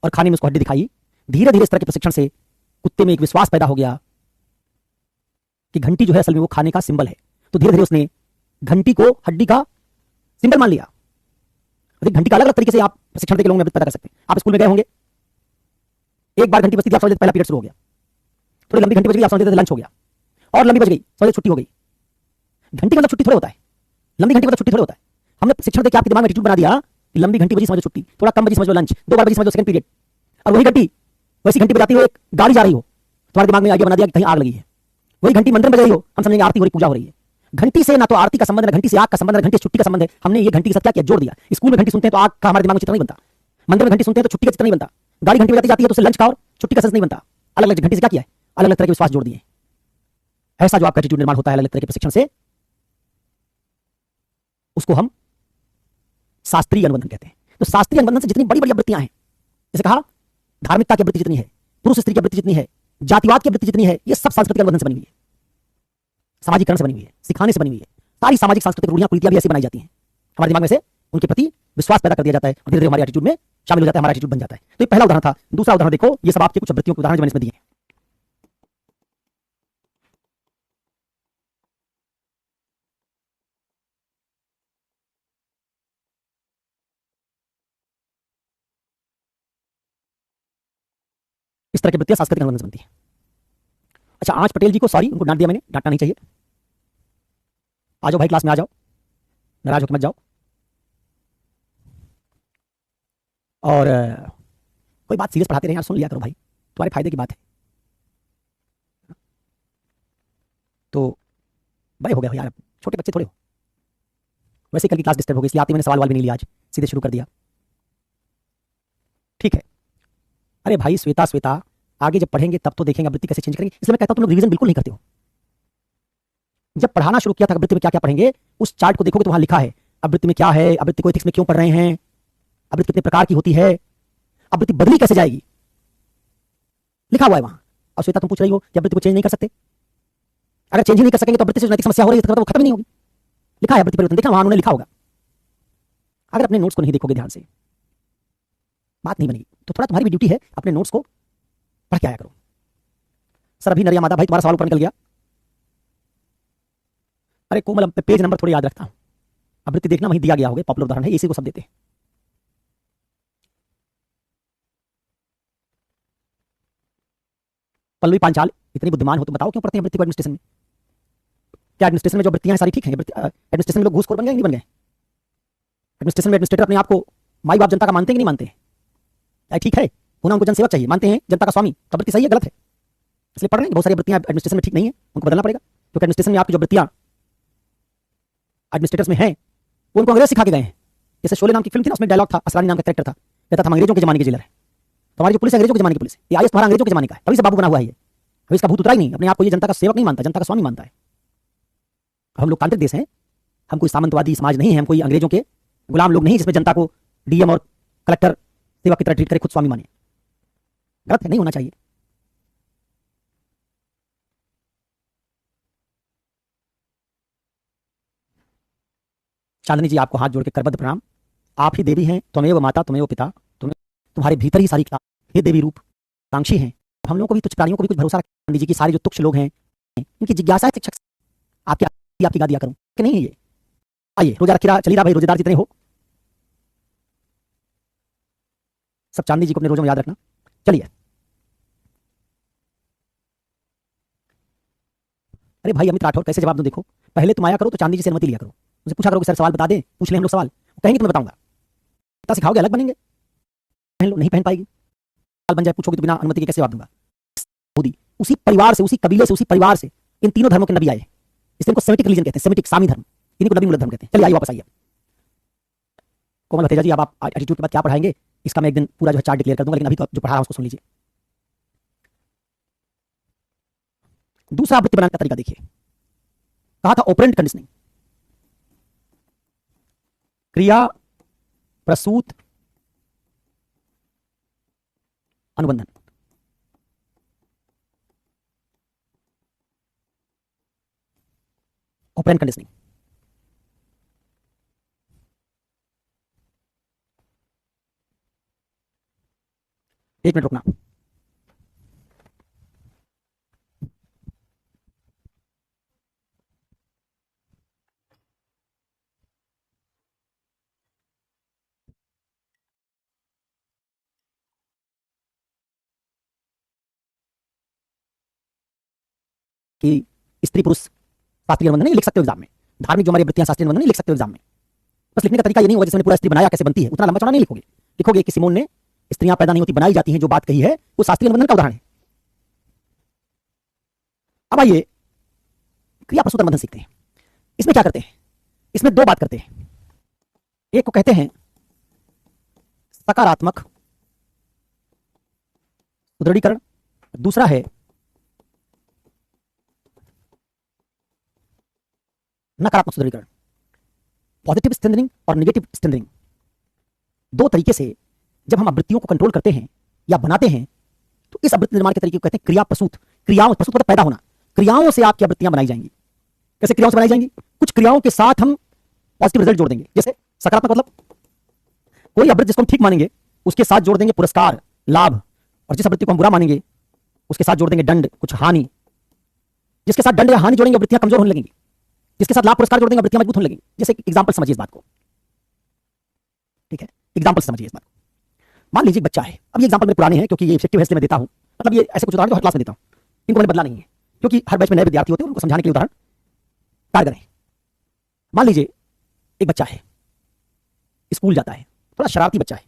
और खाने में उसको हड्डी दिखाई। धीरे धीरे इस तरह के प्रशिक्षण से कुत्ते में एक विश्वास पैदा हो गया कि घंटी जो है असल में वो खाने का सिंबल है। तो धीरे धीरे उसने घंटी को हड्डी का सिंबल मान लिया। घंटी का अलग अलग तरीके से आप प्रशिक्षण के लोगों में पैदा कर सकते हैं। आप स्कूल में गए होंगे, एक बार घंटी बजती थी, आप समझते पहला पीरियड शुरू हो गया, थोड़ी लंबी घंटी बज गई, आप समझते लंच हो गया, और लंबी बज गई, समझते छुट्टी हो गई। घंटी का मतलब छुट्टी थोड़े होता है, लंबी घंटी का मतलब छुट्टी थोड़े होता है। हमने शिक्षण देकर आपके दिमाग में एटीट्यूड बना दिया कि लंबी घंटी बजी समझो छुट्टी, थोड़ा कम बजी समझो लंच, 2 बार बजी समझो सेकंड पीरियड। और वही घंटी वैसी घंटी बजाती हो, एक गाड़ी जा रही हो, तुम्हारे दिमाग में आइडिया बना दिया कि कहीं आग लगी है। वही घंटी मंदिर में बज रही हो, हम समझेंगे आरती हो रही, पूजा हो रही है। घंटी से ना तो आरती का संबंध है, घंटी से आग का संबंध है, घंटी से छुट्टी का संबंध है। हमने ये घंटी के साथ क्या किया, जोड़ दिया। स्कूल में घंटी सुनते हैं तो आग का हमारे दिमाग में चित्र नहीं बनता, मंदिर में घंटी सुनते हैं तो छुट्टी का चित्र नहीं बनता, गाड़ी घंटी बजाती जाती है तो उससे लंच का और छुट्टी का सेंस नहीं बनता। अलग अलग घंटी से क्या किया है, अलग अलग तरह के विश्वास जोड़ दिए। ऐसा जो आपका एटीट्यूड निर्माण होता है अलग अलग तरह के प्रशिक्षण से, उसको हम शास्त्रीय अनुबंधन कहते हैं। तो शास्त्रीय अनुबंधन से जितनी बड़ी बड़ी वृत्तियां हैं, जैसे कहा धार्मिकता की वृत्ति जितनी है, पुरुष स्त्री की वृत्ति जितनी है, जातिवाद की वृत्ति जितनी है, ये सब सांस्कृतिक अनुबंधन से बनी हुई है, सामाजिकरण से बनी हुई है, सिखाने से बनी हुई है। सारी सामाजिक सांस्कृतिक रूढ़ियां कुरीतियां भी ऐसी बनाई जाती हैं। हमारे दिमाग में से उनके प्रति विश्वास पैदा कर दिया जाता है, और धीरे धीरे हमारे एटीट्यूड में शामिल हो जाता है, हमारा एटीट्यूड बन जाता है। तो ये पहला उदाहरण था। दूसरा उदाहरण देखो, ये सब आपके कुछ वृत्तियों के उदाहरण जो मैंने इसमें दिए हैं। इस तरह की वृत्तियां सांस्कृतिक अनुबंधन से बनती है। अच्छा, आज पटेल जी को सॉरी, उनको डांट दिया मैंने, डांटना नहीं चाहिए। आ जाओ भाई, क्लास में आ जाओ, नाराज होकर मत जाओ। और कोई बात सीरियस पढ़ाते रहे यार, सुन लिया करो भाई, तुम्हारे फायदे की बात है। तो बड़े हो गए हो यार, छोटे बच्चे थोड़े हो। वैसे कल की क्लास डिस्टर्ब हो गई, इसलिए आते मैंने सवाल भी नहीं लिया, आज सीधे शुरू कर दिया। ठीक है। अरे भाई श्वेता, श्वेता आगे जब पढ़ेंगे तब तो देखेंगे वृत्ति कैसे चेंज करेंगे। इसलिए मैं कहता हूं तुम लोग रिवीजन बिल्कुल नहीं करते हो। जब पढ़ाना शुरू किया था वृत्ति में क्या क्या पढ़ेंगे, उस चार्ट को देखोगे तो वहां लिखा है आवृत्ति में क्या है, आवृत्ति को एथिक्स में क्यों पढ़ रहे हैं, आवृत्ति कितने प्रकार की होती है, आवृत्ति बदली कैसे जाएगी, लिखा हुआ है वहां। और श्वेता तुम पूछ रही हो कि आवृत्ति को चेंज नहीं कर सकते। अगर चेंज ही नहीं कर सकेंगे तो आवृत्ति से नैतिक समस्या हो रही है तो वो खत्म नहीं होगी। लिखा है आवृत्ति परिवर्तन, देखना वहां उन्होंने लिखा होगा। अगर अपने नोट्स को नहीं देखोगे ध्यान से, बात नहीं बनेगी। तो थोड़ा तुम्हारी भी ड्यूटी है, अपने नोट्स को पढ़ के आया करो। सर अभी नरिया मादा भाई तुम्हारा सवाल ऊपर निकल गया। अरे कोमल, पेज नंबर थोड़ी याद रखता हूं, आवृत्ति देखना वहीं दिया गया होगा, पॉपुलर उदाहरण है, इसी को सब देते हैं। पल्लवी पांचाल, इतनी बुद्धिमान हो तो बताओ क्यों पढ़ते हैं वृत्ति को एडमिनिस्ट्रेशन में? क्या एडमिनिस्ट्रेशन में जो वृत्तियां हैं सारी ठीक हैं? एडमिनिस्ट्रेशन में लोग घूसखोर बन गए नहीं बन गए? एडमिनिस्ट्रेशन में एडमिनिस्ट्रेटर अपने आप को माई बाप जनता का मानते हैं कि नहीं मानते? क्या ठीक है? होना उनको जनसेवक चाहिए, मानते हैं जनता का स्वामी, तो वृत्ति सही है गलत है? इसलिए पढ़ रहे हैं बहुत सारी वृत्तियां एडमिनिस्ट्रेशन में ठीक नहीं है, उनको बदलना पड़ेगा। क्योंकि एडमिनिस्ट्रेशन में आपकी जो वृत्तियां एडमिनिस्ट्रेटर्स में हैं वो उनको अंग्रेज सिखा के गए हैं। जैसे शोले नाम की फिल्म थी ना, उसमें डायलॉग था, असरानी नाम का कैरेक्टर था, कहता था हम अंग्रेजों के जमाने के जेलर है। तो हमारी जो पुलिस है अंग्रेजों के जमाने की पुलिस, ये आईएएस तुम्हारा अंग्रेजों के जमाने का है, तभी से बाबू बना हुआ है ये। अभी इसका भूत उतरा ही नहीं, अपने आप को ये जनता का सेवक नहीं मानता, जनता का स्वामी मानता है। हम लोग तांत्रिक देश हैं, हम कोई सामंतवादी समाज नहीं है, हम कोई अंग्रेजों के गुलाम लोग नहीं जिसमें जनता को डीएम और कलेक्टर सेवक की तरह ट्रीट करे, खुद स्वामी माने। गलत है, नहीं होना चाहिए। चांदनी जी आपको हाथ जोड़ के करबद्ध प्रणाम। आप ही देवी हैं, त्वमेव माता त्वमेव पिता, तुम्हारे भीतर ही सारी हे देवी रूप कांक्षी हैं। हम लोगों को भी, तुच्छ प्राणियों को भी कुछ भरोसा रखें। चांदनी जी की सारी जो तुच्छ लोग हैं, इनकी जिज्ञासा है शिक्षक आपकी गा दिया करूं कि नहीं है ये? आइए, रोजा रखी रहा, चली रहा भाई, रोजेदार जितने हो सब चांदनी जी को अपने रोजों में याद रखना। चलिए, अरे भाई अमित राठौर कैसे जवाब दूं? देखो, पहले तुम आया करो तो चांदनी जी से अनुमति लिया करो, मुझे पूछा करो कि सर सवाल बता दें, पूछ ले हम लोग सवाल, कहेंगे तो मैं बताऊंगा। पता सिखाओगे अलग बनेंगे, पहन लो, नहीं पहन पाएगी, सवाल बन जाए, पूछोगे तो बिना अनुमति के कैसे जवाब दूंगा? उसी परिवार से, उसी कबीले से, उसी परिवार से इन तीनों धर्मों के नबी आए, इसलिए इनको सेमिटिक रिलीजन कहते हैं, सेमिटिक सामी धर्म, इन्हीं को नबी मूलक धर्म कहते हैं। चलिए आइए वापस आइए। कोमल भतेजा जी, अब आप एटीट्यूड के बाद क्या पढ़ाएंगे, इसका मैं एक दिन पूरा जो है चार्ट डिक्लेयर कर दूंगा, लेकिन अभी तो आप जो पढ़ा रहा हूं उसको सुन लीजिए। दूसरा आवृत्ति बनाने का तरीका देखिए, कहा था ऑपरेंट कंडीशनिंग, क्रिया प्रसूत अनुबंधन। ऑपरेंट कंडीशनिंग, एक मिनट रुकना। कि स्त्री पुरुष शास्त्रीय अनुबंधन नहीं लिख सकते हो एग्जाम में, धार्मिक जो हमारी वृत्तियां शास्त्रीय अनुबंधन नहीं लिख सकते हो एग्जाम में। बस लिखने का तरीका ये नहीं होगा जैसे मैंने पूरा स्त्री बनाया कैसे बनती है, उतना लंबा चौड़ा नहीं लिखोगे। लिखोगे कि सिमोन ने स्त्रियां पैदा नहीं होती बनाई जाती हैं, जो बात कही है वो शास्त्रीय अनुबंधन का उदाहरण है। अब आइए क्रिया प्रसूत अनुबंधन सीखते हैं। इसमें क्या करते हैं, इसमें दो बात करते हैं। एक को कहते हैं सकारात्मक सुदृढ़ीकरण, दूसरा है नकारात्मक सुदृढ़ीकरण, पॉजिटिव स्ट्रेंथनिंग और नेगेटिव स्ट्रेंथनिंग। दो तरीके से जब हम आवृत्तियों को कंट्रोल करते हैं या बनाते हैं तो इस आवृत्ति निर्माण के तरीके को कहते हैं क्रिया प्रसूत। क्रियाओं, प्रसूत मतलब पैदा होना, क्रियाओं से आपकी आवृत्तियां बनाई जाएंगी। कैसे क्रियाओं से बनाई जाएंगी, कुछ क्रियाओं के साथ हम पॉजिटिव रिजल्ट जोड़ देंगे। जैसे सकारात्मक मतलब कोई आवृत्ति जिसको हम ठीक मानेंगे उसके साथ जोड़ देंगे पुरस्कार, लाभ, और जिस आवृत्ति को हम बुरा मानेंगे उसके साथ जोड़ देंगे दंड, कुछ हानि। जिसके साथ दंड या हानि जोड़ेंगे आवृत्तियां कमजोर होने लगेंगी, जिसके साथ लाभ पुरस्कार जोड़ देंगे आवृत्तियां मजबूत होने लगेंगी। जैसे एग्जांपल समझिए इस बात को, ठीक है, एग्जांपल समझिए इस बात को। मान लीजिए एक बच्चा है, अब ये एग्जांपल मेरे पुराने हैं क्योंकि ये इफेक्टिव है इसलिए मैं देता हूं, मतलब ये ऐसे कुछ उदाहरण जो हर क्लास में देता हूं, इनको मैंने बदला नहीं है क्योंकि हर बैच में नए विद्यार्थी होते हैं, उनको समझाने के लिए उदाहरण कारगर है। मान लीजिए एक बच्चा है, स्कूल जाता है, थोड़ा शरारती बच्चा है,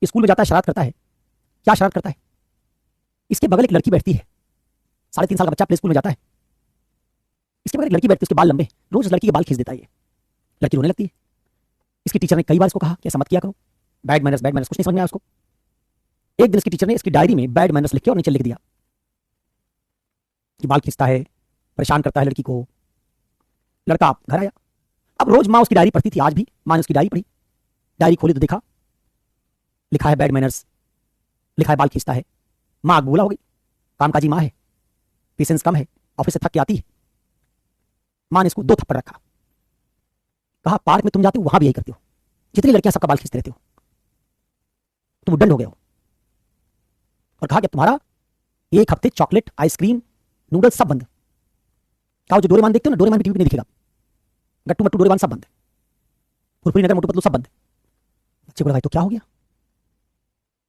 स्कूल में जाता है, शरारत करता है। क्या शरारत करता है, इसके बगल एक लड़की बैठती है, 3.5 साल का बच्चा प्ले स्कूल में जाता है, इसके बगल एक लड़की बैठती है, उसके बाल लंबे, रोज उस लड़की के बाल खींच देता है। ये लड़की रोने लगती है। इसकी टीचर ने कई बार इसको कहा कि ऐसा मत किया करो, बैड मैनर्स, कुछ नहीं समझ में आया उसको। एक दिन इसकी टीचर ने इसकी डायरी में बैड मैनर्स लिख के और नीचे लिख दिया कि बाल खींचता है, परेशान करता है लड़की को। लड़का घर आया, अब रोज माँ उसकी डायरी पढ़ती थी, आज भी माँ ने उसकी डायरी पढ़ी। डायरी खोली तो देखा, लिखा है बैड मैनर्स, लिखा है बाल खींचता है। माँ आग बबूला हो गई, कामकाजी माँ है, पेशेंस कम है, ऑफिस से थक के आती है। माँ ने इसको 2 थप्पड़ रखा, कहा पार्क में तुम जाते हो वहां भी यही करते हो, जितनी लड़कियां सबका बाल खींचते रहते हो, तुम उद्दंड हो गए हो। और कहा कि तुम्हारा 1 हफ्ते चॉकलेट, आइसक्रीम, नूडल्स सब बंद। कहा जो डोरेमोन देखते हो ना, डोरेमोन भी टीवी पे नहीं दिखेगा, गट्टू मट्टू डोरेमोन सब बंद, फुरफुरी नगर मोटू पतलू सब बंद। बच्चे को लगा तो क्या हो गया,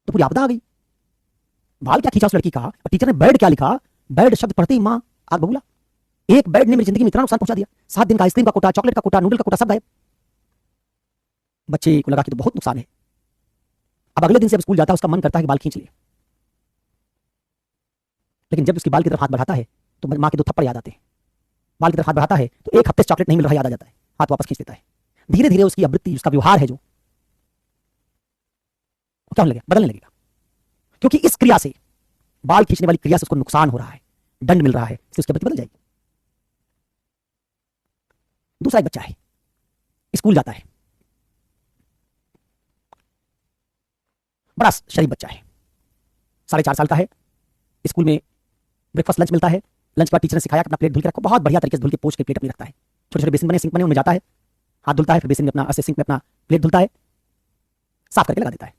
तो पूरी आपदा आ गई। बाल क्या खींचा उस लड़की का, और टीचर ने बैड क्या लिखा, बैड शब्द पढ़ते ही माँ आग बबूला। एक बैड ने मेरी जिंदगी में इतना नुकसान पहुंचा दिया, 7 दिन का आइसक्रीम का कोटा, चॉकलेट का कोटा, नूडल का कोटा सब गायब। बच्चे को लगा कि तो बहुत नुकसान है। अब अगले दिन से जब स्कूल जाता है उसका मन करता है कि बाल खींच लिए, लेकिन जब उसकी बाल की तरफ हाथ बढ़ाता है तो माँ के 2 थप्पड़ याद आते हैं। बाल की तरफ हाथ बढ़ाता है तो 1 हफ्ते चॉकलेट नहीं मिल रहा याद आ जाता है, हाथ वापस खींच देता है। धीरे धीरे उसकी आवृत्ति, उसका व्यवहार है जो क्या होने लगेगा, बदलने लगेगा, क्योंकि इस क्रिया से, बाल खींचने वाली क्रिया से उसको नुकसान हो रहा है, दंड मिल रहा है, इससे उसकी आवृत्ति बदल जाएगी। दूसरा एक बच्चा है, स्कूल जाता है, बड़ा शरीफ बच्चा है, 4.5 साल का है। स्कूल में ब्रेकफास्ट लंच मिलता है, लंच के बाद टीचर ने सिखाया कि अपना प्लेट धुल के रखो, बहुत बढ़िया तरीके से धुल के पोंछ के प्लेट अपनी रखता है। छोटे छोटे बेसिन बने, सिंक बने, उनमें जाता है, हाथ धुलता है, फिर बेसिन में अपना सिंक में अपना प्लेट धुलता है, साफ करके लगा देता है।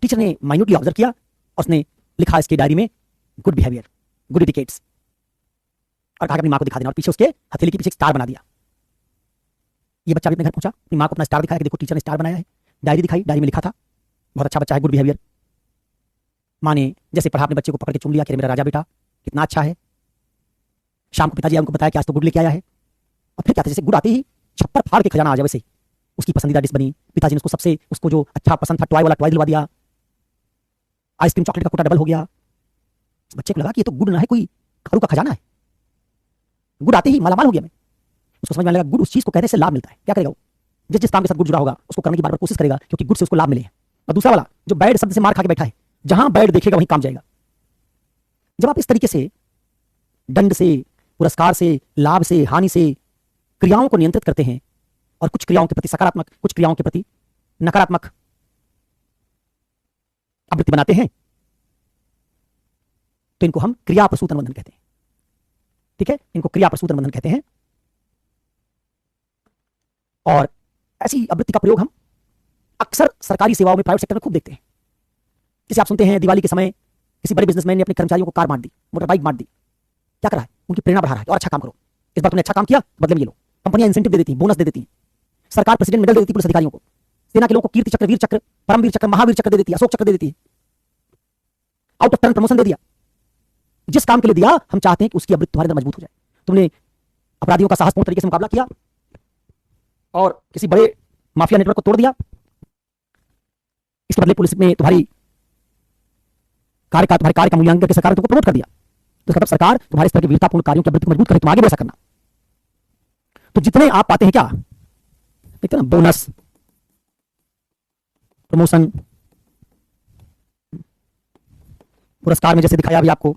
टीचर ने माइन्यूटली ऑब्जर्व किया और उसने लिखा इसकी डायरी में गुड बिहेवियर, गुड एटिकेट्स, और कहा अपनी माँ को दिखा देना, और पीछे उसके हथेली के पीछे एक स्टार बना दिया। ये बच्चा भी अपने घर पहुंचा, अपनी माँ को अपना स्टार दिखाया कि देखो टीचर ने स्टार बनाया है। डायरी दिखाई, डायरी में लिखा था बहुत अच्छा बच्चा है, गुड बिहेवियर। माँ ने जैसे पढ़ा, अपने बच्चे को पकड़ के चूम लिया कि मेरा राजा बेटा कितना अच्छा है। शाम को पिताजी उनको बताया कि आज तो गुड लेके आया है। और फिर क्या था, जैसे गुड आते ही छप्पर फाड़ के खजाना आ जाए, वैसे ही उसकी पसंदीदा डिश बनी। पिताजी ने उसको सबसे, उसको जो अच्छा पसंद था टॉय वाला टॉय दिलवा दिया, आइसक्रीम चॉकलेट का कोटा डबल हो गया। बच्चे को लगा कि ये तो गुड ना है, कोई कारू का खजाना है। गुड आते ही मालामाल हो गया मैं। उसको समझ में आने लगा गुड उस चीज को कहने से लाभ मिलता है, क्या करेगा वो, जिस जिस काम के साथ गुड जुड़ा होगा उसको करने की बार बार कोशिश करेगा, क्योंकि गुड से उसको लाभ मिले। और दूसरा वाला जो बैड शब्द से मार खा के बैठा है, जहां बैड देखेगा वहीं काम जाएगा। जब आप इस तरीके से दंड से, पुरस्कार से, लाभ से, हानि से क्रियाओं को नियंत्रित करते हैं और कुछ क्रियाओं के प्रति सकारात्मक, कुछ क्रियाओं के प्रति नकारात्मक आवृत्ति बनाते हैं, तो इनको हम क्रिया प्रसूतन बंधन कहते हैं। ठीक है, इनको क्रिया प्रसूतन बंधन कहते हैं। और ऐसी आवृत्ति का प्रयोग हम अक्सर सरकारी सेवाओं में, प्राइवेट सेक्टर में खूब देखते हैं। जैसे आप सुनते हैं दिवाली के समय किसी बड़े बिजनेसमैन ने अपने कर्मचारियों को कार बांट दी, मोटर बाइक बांट दी। क्या कर रहा है? उनकी प्रेरणा बढ़ा रहा है और अच्छा काम करो, इस बार तुमने अच्छा काम किया, बदले में ये लो। कंपनियां इंसेंटिव दे देती हैं, बोनस दे देती हैं, सरकार प्रेसिडेंट मेडल दे देती है पुलिस अधिकारियों को, सेना के लोगों को कीर्ति चक्र, वीर चक्र, परमवीर चक्र, महावीर चक्र दे देती है, अशोक चक्र दे देती है, आउट ऑफ टर्न प्रमोशन दे दिया। जिस काम के लिए दिया, हम चाहते हैं कि उसकी आवृत्ति तुम्हारे अंदर मजबूत हो जाए। तुमने अपराधियों का साहसपूर्ण तरीके से मुकाबला किया और किसी बड़े माफिया नेटवर्क को तोड़ दिया, इसके बदले पुलिस ने तुम्हारे कार्य का मूल्यांकन करके सरकार ने तुमको प्रमोट कर दिया। तो इसका मतलब सरकार तुम्हारे इस तरह के वीरतापूर्ण कार्यों की आवृत्ति को मजबूत करे, तुम आगे भी ऐसा करना। तो जितने आप पाते हैं क्या देखते हैं ना, बोनस, प्रमोशन, पुरस्कार में जैसे दिखाया अभी आपको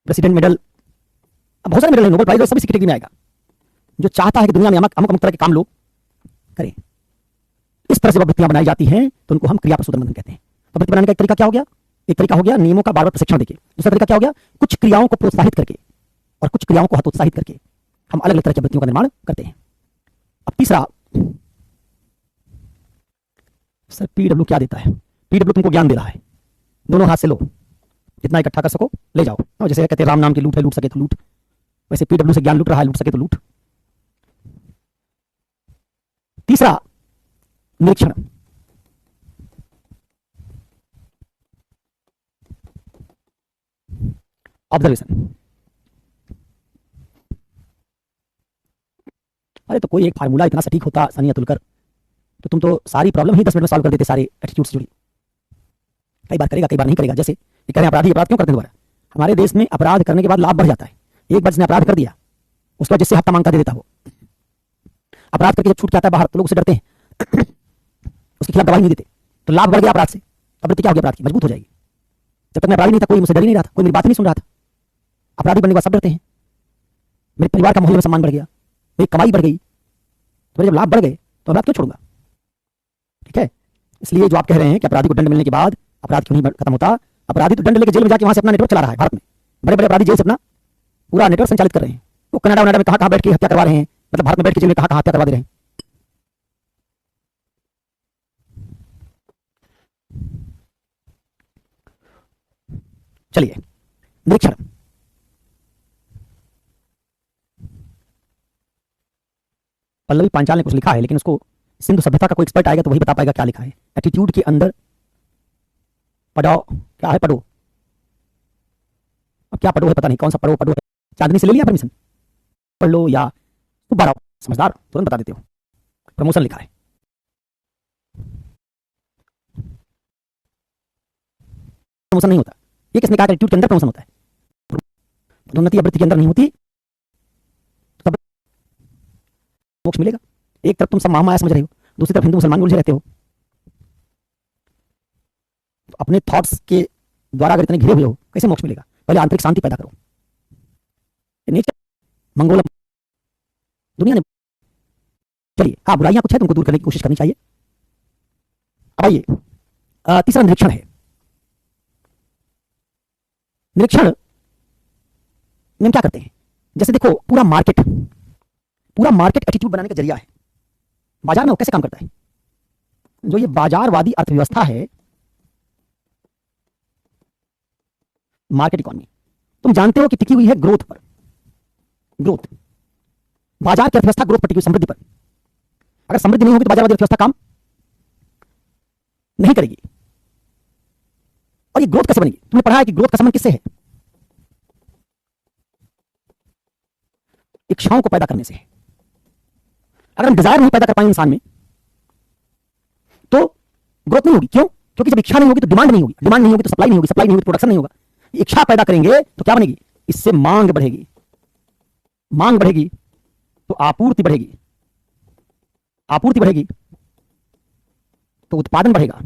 प्रेसिडेंट मेडल, बहुत सारे मेडल है, नोबेल प्राइज, सभी इसी कैटेगरी में आएगा। जो चाहता है कि दुनिया में अमुक अमुक तरह के काम लोग करें, इस तरह से आवृत्तियां बनाई जाती हैं, तो उनको हम क्रिया प्रसूतन बंधन कहते हैं। आवृत्ति बनाने का एक तरीका क्या हो गया? एक तरीका हो गया नियमों का बार बार प्रशिक्षण देके। दूसरा तरीका क्या हो गया? कुछ क्रियाओं को प्रोत्साहित करके और कुछ क्रियाओं को हतोत्साहित करके हम अलग अलग तरह की आवृत्तियों का निर्माण करते हैं। अब तीसरा, सर पीडब्ल्यू क्या देता है? पीडब्ल्यू तुमको ज्ञान दे रहा है, दोनों हाथ से लो, जितना इकट्ठा कर सको ले जाओ। और जैसे कहते हैं राम नाम की लूट है, लूट सके तो लूट, वैसे पीडब्ल्यू से ज्ञान लूट रहा है, लूट सके तो लूट। तीसरा, निरीक्षण। ऑब्जर्वेशन। अरे तो कोई एक फार्मूला इतना सटीक होता सनी अतुलकर, तो तुम तो सारी प्रॉब्लम ही 10 मिनट में सॉल्व कर देते, सारे एटीट्यूड से जुड़ी। कई बार करेगा, कई बार नहीं करेगा। जैसे ये कह रहे हैं अपराधी अपराध क्यों करते हैं दोबारा? हमारे देश में अपराध करने के बाद लाभ बढ़ जाता है। एक बार जिसने अपराध कर दिया, उसके बाद जिससे हफ्ता मांग कर दे देता हो, अपराध करके जब छूट के आता है बाहर, तो लोग उसे डरते हैं, उसके खिलाफ गवाही नहीं देते, तो लाभ बढ़ गया अपराध से, आवृत्ति क्या हो गया अपराध की? मजबूत हो जाएगी। जब तक मैं अपराधी नहीं था, कोई मुझसे डर ही नहीं रहा था, कोई मेरी बात ही नहीं सुन रहा था। अपराधी बनने के बाद सब डरते हैं। मेरे परिवार का मोहल्ले में सम्मान बढ़ गया, मेरी कमाई बढ़ गई, तो जब लाभ बढ़ गए तो अपराध क्यों छोड़ूंगा? ठीक है, इसलिए जो आप कह रहे हैं कि अपराधी को दंड मिलने के बाद अपराध क्यों नहीं खत्म होता, अपराधी तो दंड लेके जेल में जाके वहां से अपना नेटवर्क चला रहा है। भारत में बड़े बड़े अपराधी जेल से अपना पूरा नेटवर्क संचालित कर रहे हैं। वो कनाडा में कहां बैठ के हत्या करवा रहे हैं, मतलब भारत में बैठ के जेल में कहां हत्या करवा दे रहे हैं। चलिए, निरीक्षण। पल्लवी पांचाल ने कुछ लिखा है, लेकिन उसको सिंधु सभ्यता का कोई एक्सपर्ट आएगा तो वही बता पाएगा क्या लिखा है। एटीट्यूड के अंदर पढ़ो, क्या है? पढ़ो, अब क्या पढ़ो है पता नहीं, कौन सा पढ़ो है। चांदनी से ले लिया परमिशन? पढ़ लो या दोबारा, समझदार तुरंत बता देते हो। प्रमोशन लिखा है, प्रमोशन नहीं होता। ये किसने कहा? एटीट्यूड के अंदर प्रमोशन होता है, उन्नति आवृत्ति के अंदर नहीं होती। तब मोक्ष मिलेगा। एक तरफ तुम सब महामाया समझ रहे हो, दूसरी तरफ हिंदू मुसलमान उलझे रहते हो। तो अपने थॉट्स के द्वारा अगर इतने घिरे हुए हो, कैसे मोक्ष मिलेगा? पहले आंतरिक शांति पैदा करो। नेचर मंगोलम दुनिया ने, चलिए हाँ, बुराइयां कुछ है, तुमको दूर करने की कोशिश करनी चाहिए। अब आइए, तीसरा निरीक्षण है। निरीक्षण में हम क्या करते हैं? जैसे देखो, पूरा मार्केट एटीट्यूड बनाने का जरिया है। बाजार में वो कैसे काम करता है? जो ये बाजारवादी अर्थव्यवस्था है, मार्केट इकोनॉमी, तुम जानते हो कि टिकी हुई है ग्रोथ पर। ग्रोथ, बाजार की अर्थव्यवस्था ग्रोथ पर टिकी हुई, समृद्धि पर। अगर समृद्धि नहीं होगी तो बाजारवादी अर्थव्यवस्था काम नहीं करेगी। और ये ग्रोथ कैसे बनेगी? तुमने पढ़ा है कि ग्रोथ का संबंध किससे है? इच्छाओं को पैदा करने से है। अगर हम डिजायर नहीं पैदा कर पाएंगे इंसान में, तो ग्रोथ नहीं होगी। क्यों? क्योंकि जब इच्छा नहीं होगी तो डिमांड नहीं होगी, डिमांड नहीं होगी तो सप्लाई नहीं होगी, सप्लाई नहीं होगी तो प्रोडक्शन नहीं होगा। इच्छा पैदा करेंगे तो क्या बनेगी? इससे मांग बढ़ेगी, मांग बढ़ेगी तो आपूर्ति बढ़ेगी, आपूर्ति बढ़ेगी तो उत्पादन बढ़ेगा,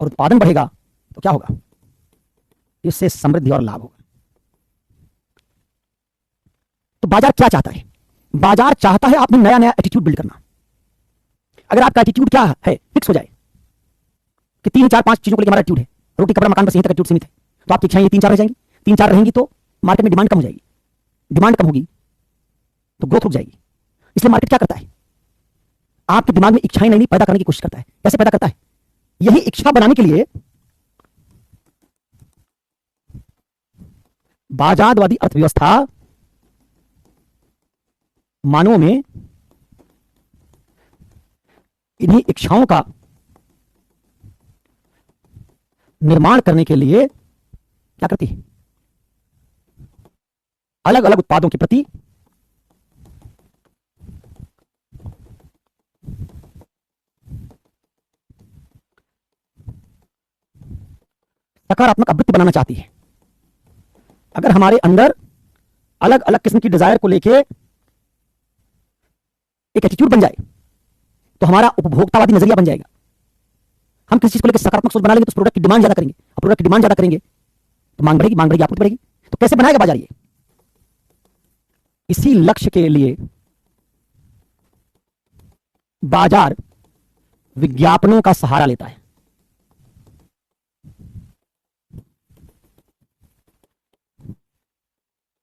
और उत्पादन बढ़ेगा तो क्या होगा? इससे समृद्धि और लाभ होगा। तो बाजार क्या चाहता है? बाजार चाहता है आपने नया नया एटीट्यूड बिल्ड करना। अगर आपका एटीट्यूड क्या है, फिक्स हो जाए कि 3 4 5 चीजों को लेकर हमारा एटीट्यूड है, रोटी कपड़ा मकान बस यहीं तक एटीट्यूड सीमित है, तो आपकी इच्छाएं ये 3 4 रह जाएंगी। 3 4 रहेंगी तो मार्केट में डिमांड कम हो जाएगी, डिमांड कम होगी तो ग्रोथ रुक जाएगी। इसलिए मार्केट क्या करता है? आपके दिमाग में इच्छाएं नहीं पैदा करने की कोशिश करता है। कैसे पैदा करता है? यही इच्छा बनाने के लिए बाजारवादी अर्थव्यवस्था मानवों में इन्हीं इच्छाओं का निर्माण करने के लिए क्या करती है? अलग अलग उत्पादों के प्रति सकारात्मक आवृत्ति बनाना चाहती है। अगर हमारे अंदर अलग अलग किस्म की डिजायर को लेके एक एटीट्यूड बन जाए तो हमारा उपभोक्तावादी नजरिया बन जाएगा। हम किसी चीज को लेकर सकारात्मक सोच बना लेंगे तो उस प्रोडक्ट की डिमांड ज्यादा करेंगे, और प्रोडक्ट की डिमांड ज्यादा करेंगे तो मांग बढ़ेगी, मांग बढ़ेगी, आपूर्ति बढ़ेगी। तो कैसे बनाएगा बाजार ये? इसी लक्ष्य के लिए बाजार विज्ञापनों का सहारा लेता है।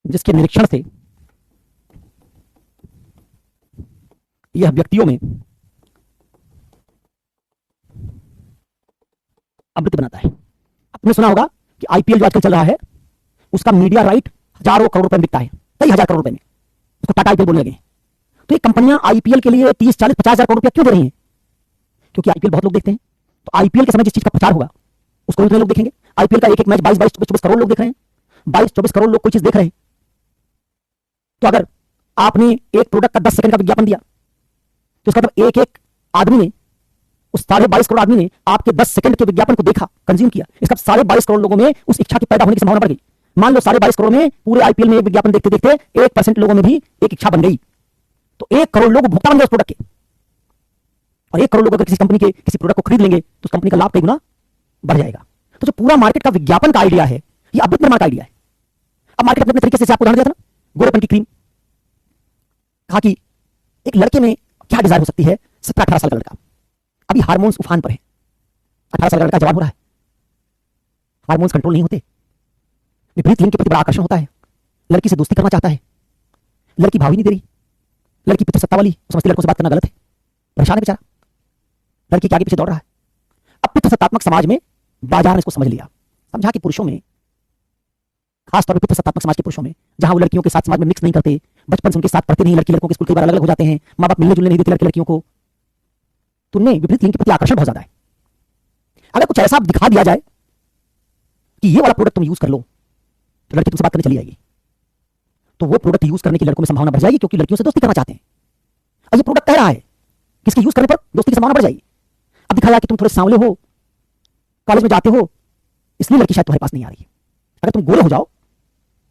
जिसके निरीक्षण से यह व्यक्तियों में आवृत्ति बनाता है। आपने सुना होगा कि आईपीएल जो आजकल चल रहा है उसका मीडिया राइट हजारों करोड़ रुपए में बिकता है, कई हजार करोड़ रुपए में। उसको टाटा आईपीएल बोलने लगे हैं। तो ये कंपनियां आईपीएल के लिए 30 40 50 हजार करोड़ रुपया क्यों दे रही हैं? क्योंकि आईपीएल बहुत लोग देखते हैं। तो आईपीएल के समय जिस चीज का प्रचार होगा उसको उतने लोग देखेंगे। आईपीएल का एक एक मैच 22 22 24 करोड़ लोग देख रहे हैं, 22 24 करोड़ लोग कोई चीज देख रहे हैं। तो अगर आपने एक प्रोडक्ट का 10 सेकंड का विज्ञापन दिया तो उसका मतलब एक एक आदमी ने, उस 22.5 करोड़ आदमी ने आपके 10 सेकंड के विज्ञापन को देखा, कंज्यूम किया। इसका 22.5 करोड़ लोगों में उस इच्छा की पैदा होने की संभावना बढ़ गई। मान लो 22.5 करोड़ में पूरे आईपीएल में एक विज्ञापन देखते देखते 1% लोगों में भी एक इच्छा बन गई, तो 1 करोड़ लोग उपभोक्ता बन गए उस प्रोडक्ट के। और 1 करोड़ लोग अगर किसी कंपनी के किसी प्रोडक्ट को खरीद लेंगे तो उस कंपनी का लाभ कई गुना बढ़ जाएगा। तो जो पूरा मार्केट का विज्ञापन का आइडिया है, ये अद्भुत निर्माण का आइडिया है। अब मार्केट अपने तरीके से आपको उदाहरण दिया था ना, गोरेपन की क्रीम। कहा कि एक लड़के में क्या डिजायर हो सकती है? 17-18 साल का लड़का, अभी हार्मोन्स उफान पर है। 18 साल का लड़का जवान हो रहा है, हार्मोन्स कंट्रोल नहीं होते, विपरीत लिंग के प्रति बड़ा आकर्षण होता है, लड़की से दोस्ती करना चाहता है, लड़की भाव ही नहीं दे रही, लड़की पितृसत्ता वाली, समझती लड़कों से बात करना गलत है, परेशान है बेचारा, लड़की के आगे पीछे दौड़ रहा है। अब पितृसत्तात्मक समाज में बाजार ने इसको समझ लिया, समझा कि पुरुषों में, खासतौर पर पितृसत्तात्मक समाज के पुरुषों में, जहां वो लड़कियों के साथ समाज में मिक्स नहीं करते, बचपन से उनके साथ पढ़ते नहीं, लड़की लड़कों के स्कूल कई बार अलग अलग हो जाते हैं, माँ बाप मिलने जुलने नहीं देते लड़के लड़कियों को, तो उनमें विपरीत लिंग के प्रति आकर्षण बहुत ज्यादा है। अगर कुछ ऐसा दिखा दिया जाए कि ये वाला प्रोडक्ट तुम यूज कर लो तो लड़की तुमसे बात करने चली जाएगी, तो वो प्रोडक्ट यूज करने की लड़कों में संभावना बढ़ जाएगी, क्योंकि लड़कियों से दोस्ती करना चाहते हैं। और ये प्रोडक्ट कह रहा है किसके यूज करने पर दोस्ती की संभावना बढ़ जाएगी। अब दिखाया कि तुम थोड़े सांवले हो, कॉलेज में जाते हो, इसलिए लड़की शायद तुम्हारे पास नहीं आ रही है। अगर तुम गोरे हो जाओ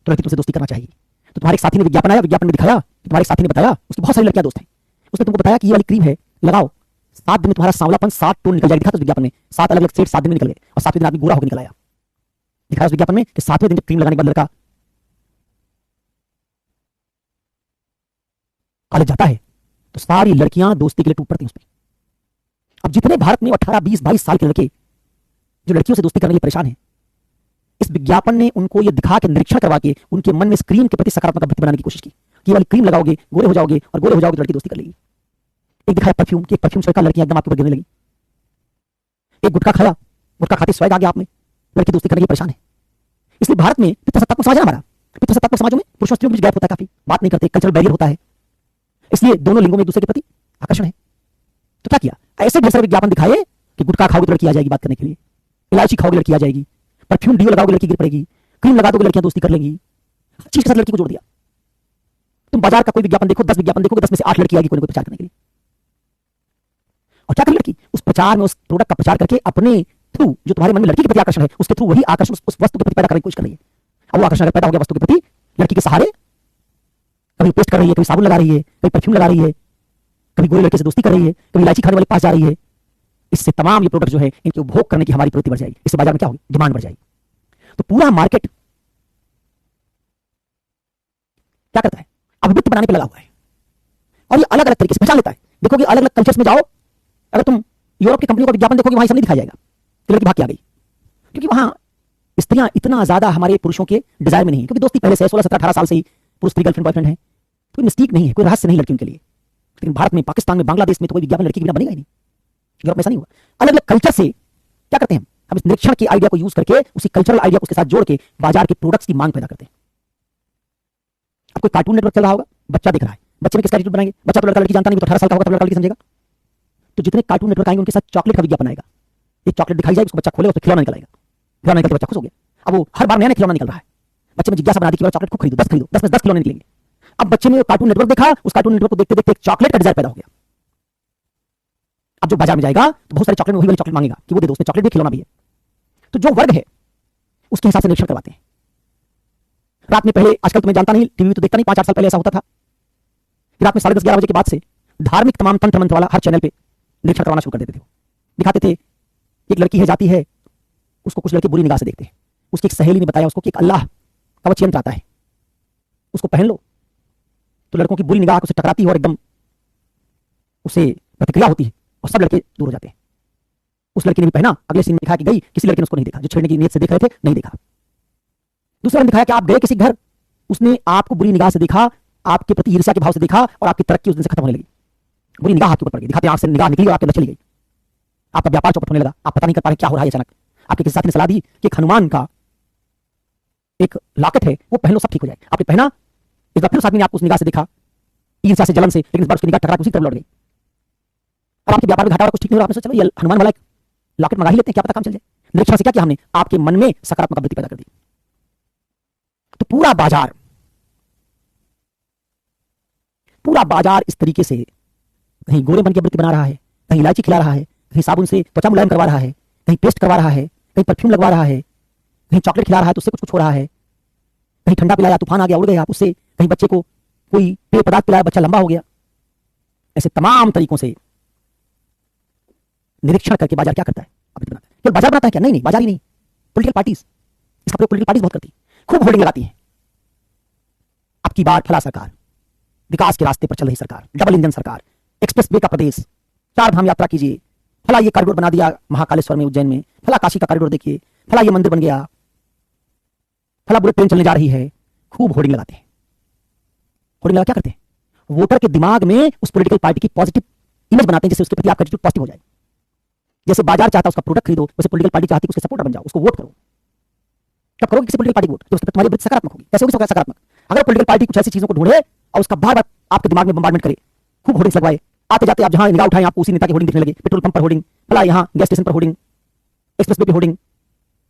तो लड़की तुमसे दोस्ती करना चाहिए। तो तुम्हारे एक साथी ने विज्ञापन आया, विज्ञापन में दिखाया, तो तुम्हारे साथी ने बताया, उसकी बहुत सारी लड़कियां दोस्त हैं, उसने तुमको बताया कि ये वाली क्रीम है, लगाओ, 7 दिन में तुम्हारा सांवलापन 7 टोन निकल जाएगा। दिखा था उस विज्ञापन में 7 अलग अलग शेड 7 दिन में निकल गए, और 7वें दिन आदमी गोरा होकर निकल आया। दिखाया उस विज्ञापन में कि 7वें दिन जब क्रीम लगाने के बाद लड़का कॉलेज जाता है तो सारी लड़कियां दोस्ती के लिए टूट पड़ती हैं उसमें। अब जितने भारत में 18 20 22 साल के लड़के जो लड़कियों से दोस्ती करने के लिए परेशान हैं, इस विज्ञापन ने उनको ये दिखा के, निरीक्षण करवा के, उनके मन में इस क्रीम के प्रति सकारात्मक आवृत्ति बनाने की कोशिश की कि ये वाली क्रीम लगाओगे गोरे हो जाओगे, और गोरे हो जाओगे तो लड़की दोस्ती कर लेगी। एक दिखाया परफ्यूम कि एक परफ्यूम छिड़का, लड़कियां एकदम आपके ऊपर गिरने लगी। एक गुटखा खाया, गुटखा खाते स्वैग आ गया आप में, लड़की दोस्ती करने के लिए परेशान है। इसलिए भारत में पितृसत्तात्मक समाज है हमारा। पितृसत्तात्मक समाजों में पुरुषों स्त्रियों के बीच गैप होता है, काफी बात नहीं करते, कल्चरल बैरियर होता है, इसलिए दोनों लिंगों में एक दूसरे के प्रति आकर्षण है। तो क्या किया? ऐसे ढेर सारे विज्ञापन दिखाए कि गुटखा खाओगे तो लड़की आ जाएगी बात करने के लिए, इलायची खाओगे लड़की आ जाएगी, परफ्यूम डीओ लगाओगे लड़की गिर पड़ेगी, क्रीम लगा दोगे लड़कियां दोस्ती कर लेंगी, हर चीज के साथ लड़की को जोड़ दिया। तुम बाजार का कोई विज्ञापन देखो, 10 विज्ञापन देखोगे, 10 में से 8 लड़की आएगी कोई ना कोई प्रचार करने के लिए। और क्या करेगी लड़की? उस प्रचार में, उस प्रोडक्ट का प्रचार करके अपने थ्रू, जो तुम्हारे मन में लड़की के प्रति आकर्षण है, उसके थ्रू वही आकर्षण उस वस्तु के प्रति पैदा करने की कोशिश कर रही है। अब वो आकर्षण अगर पैदा हो गया वस्तु के प्रति, लड़की के सहारे कभी पेस्ट कर रही है, कभी साबुन लगा रही है, कभी परफ्यूम लगा रही है, कभी गोरे लड़के से दोस्ती कर रही है, कभी इलायची खाने वाले के पास जा रही है। इससे तमाम ये प्रोडक्ट जो है इनके उपभोग करने की हमारी प्रवृत्ति बढ़ जाएगी। इससे बाजार में क्या होगी? डिमांड बढ़ जाएगी। तो पूरा मार्केट क्या करता है? अभिवृत्ति बनाने पे लगा हुआ है और ये अलग अलग तरीके से पहचान लेता है। देखोगे अलग अलग कल्चर्स में जाओ, अगर तुम यूरोप की कंपनियों का विज्ञापन देखोगे वहां सब नहीं दिखाया जाएगा कि लड़की भाग के आ गई, क्योंकि वहां स्त्रियां इतना ज्यादा हमारे पुरुषों के डिजायर में नहीं है, क्योंकि दोस्ती पहले से 16 17 18 साल से ही पुरुष स्त्री गर्लफ्रेंड बॉयफ्रेंड है, कोई मिस्टेक नहीं है, कोई रहस्य नहीं लड़कियों के लिए। लेकिन भारत में, पाकिस्तान में, बांग्लादेश में तो कोई विज्ञापन लड़की के बिना बनेगा ही नहीं। यूरोप में ऐसा नहीं हुआ। अलग अलग कल्चर से क्या करते हैं हम इस निरीक्षण के आइडिया को यूज करके उसी कल्चरल आइडिया को उसके साथ जोड़ के बाजार के प्रोडक्ट्स की मांग पैदा करते हैं। अब कोई कार्टून नेटवर्क चल रहा होगा, बच्चा देख रहा है, बच्चे में किसका एटीट्यूड बनाएंगे? बच्चा तो लड़का लड़की जानता नहीं, तो 18 साल का होगा तो लड़का लड़की समझेगा। तो जितने कार्टून नेटवर्क आएंगे उनके साथ चॉकलेट का विज्ञापन आएगा। एक चॉकलेट दिखाई जाएगी, उसको बच्चा खोले, उस पर खिलौना निकल आएगा, खिलौना निकल के बच्चा खुश हो गया। अब वो हर बार नया नया खिलौना निकल रहा है, बच्चे में जिज्ञासा बना दी कि चॉकलेट खूब खरीदो, 10 खरीदो, 10 में 10 खिलौने निकलेंगे। अब बच्चे ने कार्टून नेटवर्क देखा, उस कार्टून नेटवर्क को देखते देखते एक चॉकलेट का डिजायर पैदा हो गया। अब जो बाजार में जाएगा तो बहुत सारे चॉकलेट में वही वाली चॉकलेट मांगेगा कि वो दे दो, उसमें चॉकलेट भी खिलौना भी है। तो जो वर्ग है उसके हिसाब से निरीक्षण करवाते हैं। रात में पहले, आजकल तो मैं जानता नहीं, टीवी तो देखता नहीं, 5-8 साल पहले ऐसा होता था कि रात में 10:30-11 बजे के बाद से धार्मिक तमाम तंत्र मंत्र वाला हर चैनल पे निरीक्षण करवाना शुरू कर देते थे। दिखाते थे एक लड़की है, जाती है, उसको कुछ लड़के बुरी निगाह से देखते हैं। उसकी एक सहेली ने बताया उसको कि एक अल्लाह का वच यंत्र आता है, उसको पहन लो तो लड़कों की बुरी निगाह उसे टकराती है और एकदम उसे प्रतिक्रिया होती है और सब लड़के दूर हो जाते हैं। उस लड़की ने भी पहना, अगले सीन में दिखाया कि गई, किसी लड़के ने उसको नहीं देखा, जो छेड़ने की नीयत से देख रहे थे नहीं देखा। दूसरा ने दिखाया कि आप गए किसी घर, उसने आपको बुरी निगाह से देखा, आपके प्रति ईर्ष्या के भाव से देखा और आपकी तरक्की उस दिन से खत्म होने लगी। बुरी निगाह आपके ऊपर पड़ गई, दिखाते आंख से निगाह निकली और आपके अंदर चली गई, आपका व्यापार चौपट होने लगा, आप पता नहीं कर पा रहे क्या हो रहा है। अचानक आपके किसी साथी ने सलाह दी कि एक हनुमान का एक लॉकेट है, वो पहन लो सब ठीक हो जाए। आपने पहना, इस बार फिर उस आदमी ने आपको उस निगाह से देखा, ईर्ष्या से, जलन से, लेकिन इस बार उसकी निगाह टकरा के उसी तरफ लौट गई। अब आपके व्यापार में घाटा और कुछ ठीक नहीं हो रहा, आपने सोचा चलो ये हनुमान वाला एक लॉकेट मंगा ही लेते हैं, क्या पता काम चल जाए। निरीक्षण से क्या किया हमने? आपके मन में सकारात्मक वृत्ति पैदा कर दी। तो पूरा बाजार इस तरीके से कहीं गोरे बन के वृत्ति बना रहा है, कहीं इलायची खिला रहा है, कहीं साबुन से त्वचा मुलायम करवा रहा है, कहीं पेस्ट करवा रहा है, कहीं परफ्यूम लगवा रहा है, कहीं चॉकलेट खिला रहा है तो उससे कुछ कुछ हो रहा है, कहीं ठंडा पिलाया, तूफान आ गया, उड़ गए आप उससे, कहीं बच्चे को कोई पेय पदार्थ पिलाया, बच्चा लंबा हो गया। ऐसे तमाम तरीकों से निरीक्षण करके बाजार क्या करता है? बनाता है। केवल बाजार बनाता है क्या? नहीं, बाजार ही नहीं, पॉलिटिकल पार्टीज, इसका प्रयोग पॉलिटिकल पार्टीज बहुत करती है, खूब होर्डिंग लगाती है। अब की बार फला सरकार, विकास के रास्ते पर चल रही सरकार, डबल इंजन सरकार, एक्सप्रेस वे का प्रदेश, 4 धाम यात्रा कीजिए, फला ये कॉरिडोर बना दिया महाकालेश्वर में, उज्जैन में, फला काशी का कॉरिडोर देखिए, फला ये मंदिर बन गया, फला बुलेट ट्रेन चलने जा रही है। खूब होर्डिंग लगाते हैं। होर्डिंग लगा क्या करते हैं? वोटर के दिमाग में उस पॉलिटिकल पार्टी की पॉजिटिव इमेज बनाते हैं, जिससे उसके प्रति आपका एटीट्यूड पॉजिटिव हो जाए। जैसे बाजार चाहता है उसका प्रोडक्ट खरीदो, वैसे पॉलिटिकल पार्टी चाहती है उसके सपोर्टर बन जाओ, उसको वोट करो। कब करोगे किसी पॉलिटिकल पार्टी वोट? जब उसके तुम्हारी वृत्ति सकारात्मक होगी। कैसे होगी सकारात्मक? अगर पॉलिटिकल पार्टी कुछ ऐसी चीजों को ढूंढे और उसका बार बार आपके दिमाग में बम्बार्डमेंट करे, खूब होर्डिंग्स लगवाए, आते जाते आप जहां निगाह उठाएं आपको उसी नेता की होर्डिंग दिखने लगे, पेट्रोल पंप पर होर्डिंग, फला यहाँ गैस स्टेशन पर होर्डिंग, एक्सप्रेस वे पे होर्डिंग,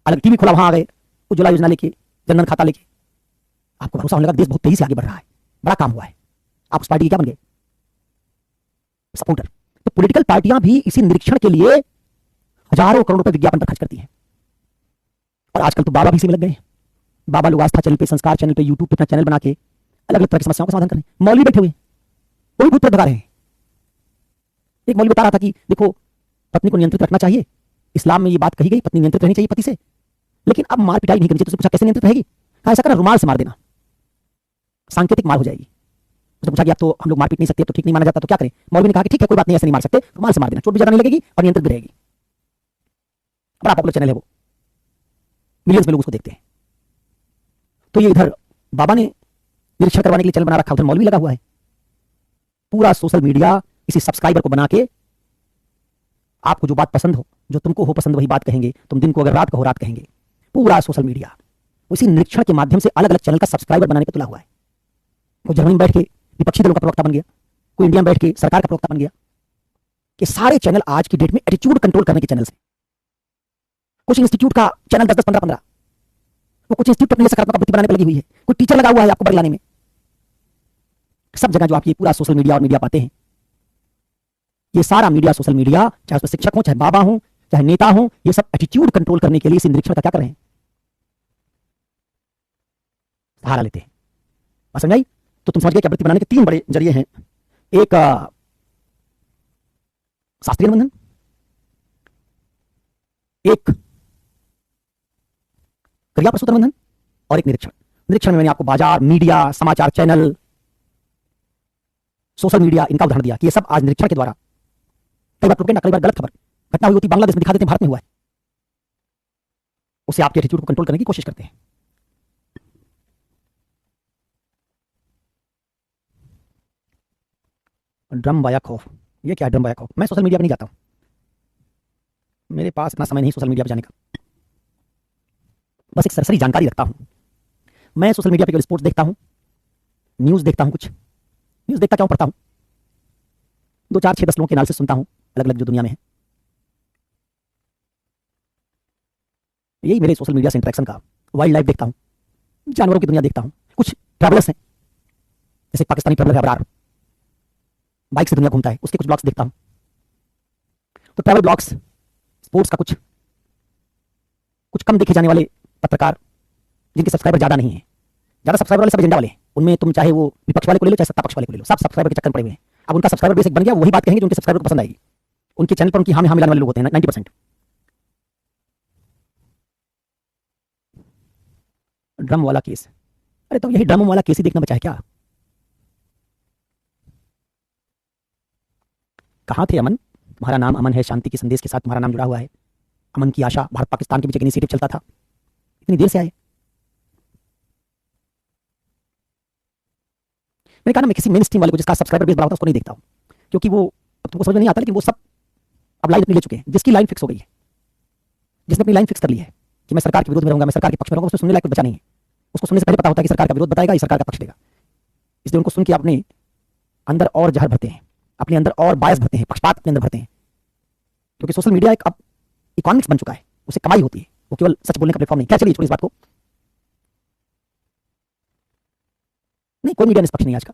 अलग टीवी खोला वहां आ गए, उज्ज्वला योजना लेके, जनधन खाता लेके। आपको भरोसा होने लगा देश बहुत तेजी से आगे बढ़ रहा है, बड़ा काम हुआ है, आप उस पार्टी के क्या बन गए? सपोर्टर। तो पॉलिटिकल पार्टियां भी इसी निरीक्षण के लिए हजारों करोड़ रुपए विज्ञापन पर खर्च करती हैं। और आजकल तो बाबा भी इसी में लग गए हैं। बाबा लोग आस्था चैनल पे, संस्कार चैनल पे, यूट्यूब पे अपना चैनल बना के अलग अलग तरह की समस्याओं का समाधान कर रहे हैं। मौलवी बैठे हुए कोई भूत प्रेत भगा रहे हैं। एक मौलवी बता रहा था कि देखो पत्नी को नियंत्रित रखना चाहिए, इस्लाम में ये बात कही गई, पत्नी नियंत्रित रहनी चाहिए पति से, लेकिन अब मार पिटाई नहीं करनी चाहिए। तो पूछा कैसे नियंत्रित रहेगी? कहा ऐसा करना, रुमाल से मार देना, सांकेतिक मार हो जाएगी। उसने पूछा कि अब तो हम लोग मार पीट नहीं सकते, तो ठीक नहीं माना जाता, तो क्या करें? मौलवी ने कहा कि ठीक है कोई बात नहीं, ऐसे नहीं मार सकते, रुमाल से मार देना, चोट भी ज्यादा नहीं लगेगी और नियंत्रित भी रहेगी। बड़ा पॉपुलर चैनल है वो, मिलियंस में लोग उसको देखते हैं। तो ये इधर बाबा ने निरीक्षण करवाने के लिए चैनल बना रखा, उधर मौलवी लगा हुआ है। पूरा सोशल मीडिया इसी सब्सक्राइबर को बना के आपको जो बात पसंद हो, जो तुमको हो पसंद वही बात कहेंगे, तुम दिन को अगर रात कहो रात कहेंगे। पूरा सोशल मीडिया उसी निरीक्षण के माध्यम से अलग अलग चैनल का सब्सक्राइबर बनाने पर तुला हुआ है। कोई जर्मनी में बैठ के विपक्षी दलों का प्रवक्ता बन गया, कोई इंडिया में बैठ के सरकार का प्रवक्ता बन गया। कि सारे चैनल आज की डेट में एटीट्यूड कंट्रोल करने के चैनल हैं। कुछ इंस्टीट्यूट का चैनल 10-10, 15-15, वो कुछ इंस्टीट्यूट अपने सकारात्मक वृत्ति बनाने पर लगी हुई है। कोई टीचर लगा हुआ है आपको बदलाने में। सब जगह जो आप ये पूरा सोशल मीडिया और मीडिया पाते हैं, ये सारा मीडिया, सोशल मीडिया, चाहे उसमें शिक्षक हो, चाहे बाबा हो, चाहे नेता हो, ये सब एटीट्यूड कंट्रोल करने के लिए इस निरीक्षण का क्या कर रहे हैं? सहारा लेते हैं। समझ आई? तो तुम समझ गए कि आवृत्ति बनाने के तीन बड़े जरिए हैं। एक शास्त्रीय अनुबंधन, एक क्रिया प्रस्तुत अनुबंधन और एक निरीक्षण। निरीक्षण में मैंने आपको बाजार, मीडिया, समाचार चैनल, सोशल मीडिया, इनका उदाहरण दिया कि ये सब आज निरीक्षण के द्वारा, कई बार प्रोपेगेंडा, कई बार गलत खबर घटना हुई होती बांग्लादेश में, दिखा देते हैं भारत में हुआ है, उससे आपके एटीट्यूड को कंट्रोल करने की कोशिश करते हैं। ड्रम वाया खौफ, ये क्या है ड्रम वाया खौफ? मैं सोशल मीडिया पे नहीं जाता हूं, मेरे पास इतना समय नहीं सोशल मीडिया पे जाने का, बस एक सरसरी जानकारी रखता हूं। मैं सोशल मीडिया पे केवल स्पोर्ट्स देखता हूं, न्यूज़ देखता हूं, कुछ न्यूज़ देखता क्या हूं, पढ़ता हूं, 2 4 6 10 लोगों के एनालिसिस सुनता हूं अलग अलग जो दुनिया में है। यही मेरे सोशल मीडिया से इंटरेक्शन का। वाइल्ड लाइफ देखता हूं, जानवरों की दुनिया देखता हूं, कुछ ट्रैवलर्स हैं, जैसे पाकिस्तानी ट्रैवलर है अबरार, बाइक से दुनिया घूमता है, उसके कुछ ब्लॉग्स देखता हूं। तो ट्रैवल ब्लॉग्स, स्पोर्ट्स का कुछ कम देखे जाने वाले पत्रकार जिनके सब्सक्राइबर ज्यादा नहीं है, ज्यादा सब्सक्राइबर वाले सब एजेंडा वाले हैं, उनमें तुम चाहे वो विपक्ष वाले को ले लो चाहे सत्ता पक्ष वाले को ले लो, सब सब्सक्राइबर के चक्कर में पड़े हुए हैं। अब उनका सब्सक्राइबर बेस एक बन गया, वही बात कहेंगे जो उनके सब्सक्राइबर को पसंद आएगी। उनके चैनल पर उनकी हाँ में हाँ मिलाने वाले लोग होते हैं 90%। ड्रम वाला केस, अरे तो यही ड्रम वाला केस ही देखना बचा है क्या? कहां थे अमन? तुम्हारा नाम अमन है, शांति के संदेश के साथ तुम्हारा नाम जुड़ा हुआ है। अमन की आशा, भारत पाकिस्तान के बीच एक इनिशिएटिव चलता था, इतनी देर से आए। मैंने कहा ना, मैं किसी मेन स्ट्रीम वाले को जिसका सब्सक्राइबर बेस बड़ा होता है उसको नहीं देखता हूं, क्योंकि वो अब तुमको समझ में नहीं आता, लेकिन वो सब अब लाइन अपनी ले चुके हैं। जिसकी लाइन फिक्स हो गई है, जिसने अपनी लाइन फिक्स कर ली है कि मैं सरकार के विरोध में रहूंगा, मैं सरकार के पक्ष में रहूंगा, उसको सुनने लायक कुछ बचा नहीं है। उसको सुनने से पहले पता होता है कि सरकार का विरोध बताएगा, ये सरकार का पक्ष लेगा, इसलिए उनको सुन के अपने अंदर और जहर भरते हैं, अपने अंदर और बायस भरते हैं, पक्षपात अपने अंदर भरते हैं। क्योंकि सोशल मीडिया एक अब इकोनॉमिक्स बन चुका है, उसे कमाई होती है, वो केवल सच बोलने का प्लेटफॉर्म नहीं। क्या चलिए छोड़ी इस बात को, नहीं कोई मीडिया निष्पक्ष नहीं, आज का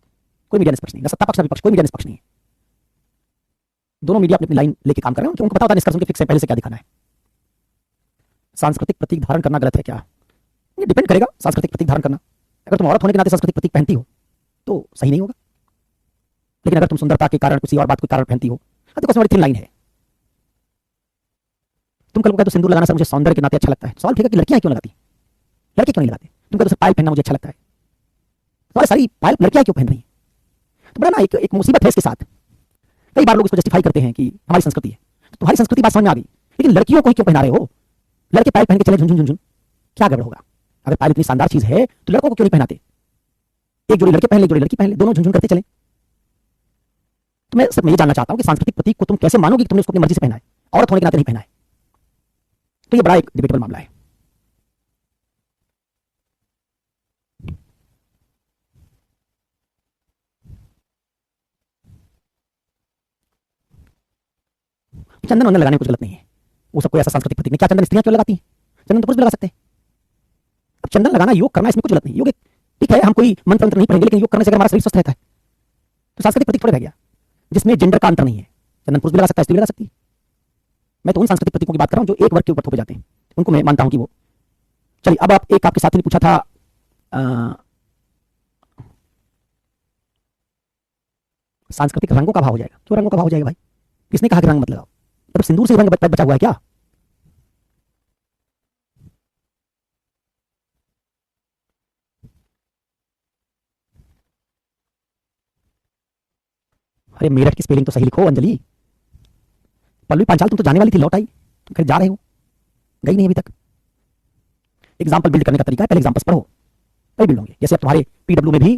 कोई मीडिया निष्पक्ष नहीं, ना सत्ता पक्ष ना विपक्ष, कोई मीडिया निष्पक्ष नहीं है। दोनों मीडिया अपनी अपनी लाइन लेके काम कर रहे हैं, उनको पता होता है निष्कर्ष उनके फिक्स है, पहले से क्या दिखाना है। सांस्कृतिक प्रतीक धारण करना गलत है क्या? ये डिपेंड करेगा, सांस्कृतिक प्रतीक धारण करना। अगर तुम औरत होने के नाते सांस्कृतिक प्रतीक पहनती हो तो सही नहीं होगा, लेकिन अगर तुम सुंदरता के कारण, किसी और बात के कारण पहनती हो, तो बड़ी थिन लाइन है। तुम कल को कहते हो सिंदूर लगाना सर मुझे सौंदर्य के नाते अच्छा लगता है, सवाल ठीक है कि लड़कियां क्यों लगाती, लड़के क्यों नहीं लगाते? तुम कहते हो पायल पहनना मुझे अच्छा लगता है, तो सारी पायल लड़कियां क्यों पहन रही हैं? तो बड़ा ना एक मुसीबत है इसके साथ। कई बार लोग इसको जस्टिफाई करते हैं कि हमारी संस्कृति है, तो तुम्हारी संस्कृति बात समझ में आ गई, लेकिन लड़कियों को ही क्यों पहना रहे हो? लड़के पायल पहन के चले झुन झुन झुन, क्या गड़बड़ होगा? अगर पायल इतनी शानदार चीज है तो लड़कों को क्यों नहीं पहनाते? एक जोड़ी लड़के पहन ले, एक जोड़ी लड़की पहन ले, दोनों झुनझुन करते चले। तो मैं सिर्फ ये जानना चाहता हूं कि सांस्कृतिक प्रतीक को तुम कैसे मानोगे कि तुमने उसको अपनी मर्जी से पहना है, औरत होने के नाते नहीं पहना है? तो ये बड़ा एक डिबेटेबल मामला है। चंदन वंदन लगाने में कुछ गलत नहीं है, वो सब कोई ऐसा सांस्कृतिक प्रतीक नहीं। क्या चंदन स्त्रियां क्यों लगाती हैं? चंदन तो पुरुष भी लगा सकते हैं। अब चंदन लगाना, योग करना, इसमें कुछ गलत नहीं। योग ठीक है, हम कोई मंत्र नहीं पढ़ेंगे, लेकिन योग करने से अगर हमारा शरीर स्वस्थ रहता है तो सांस्कृतिक प्रतीक थोड़े रह गया, जिसमें जेंडर का अंतर नहीं है। चंदन पुरुष भी लगा सकता है, स्त्री भी लगा सकती है। मैं तो उन सांस्कृतिक प्रतीकों की बात कर रहा हूं जो एक वर्ग के ऊपर थोपे जाते हैं, उनको मैं मानता हूं कि वो। चलिए, अब आप एक आपके साथी ने पूछा था सांस्कृतिक रंगों का भाव हो जाएगा। क्यों रंगों का भाव हो जाएगा भाई? किसने कहा कि रंग मत लगाओ? मतलब सिंदूर से रंग बचा हुआ है क्या? अरे मेरठ की स्पेलिंग तो सही लिखो अंजलि। पल्लवी पांचाल तुम तो जाने वाली थी, लौट आई, तुम फिर जा रहे हो, गई नहीं अभी तक। एग्जाम्पल बिल्ड करने का तरीका है, पहले एग्जाम्पल्स पढ़ो, वही बिल्ड होंगे। जैसे अब तुम्हारे पीडब्ल्यू में भी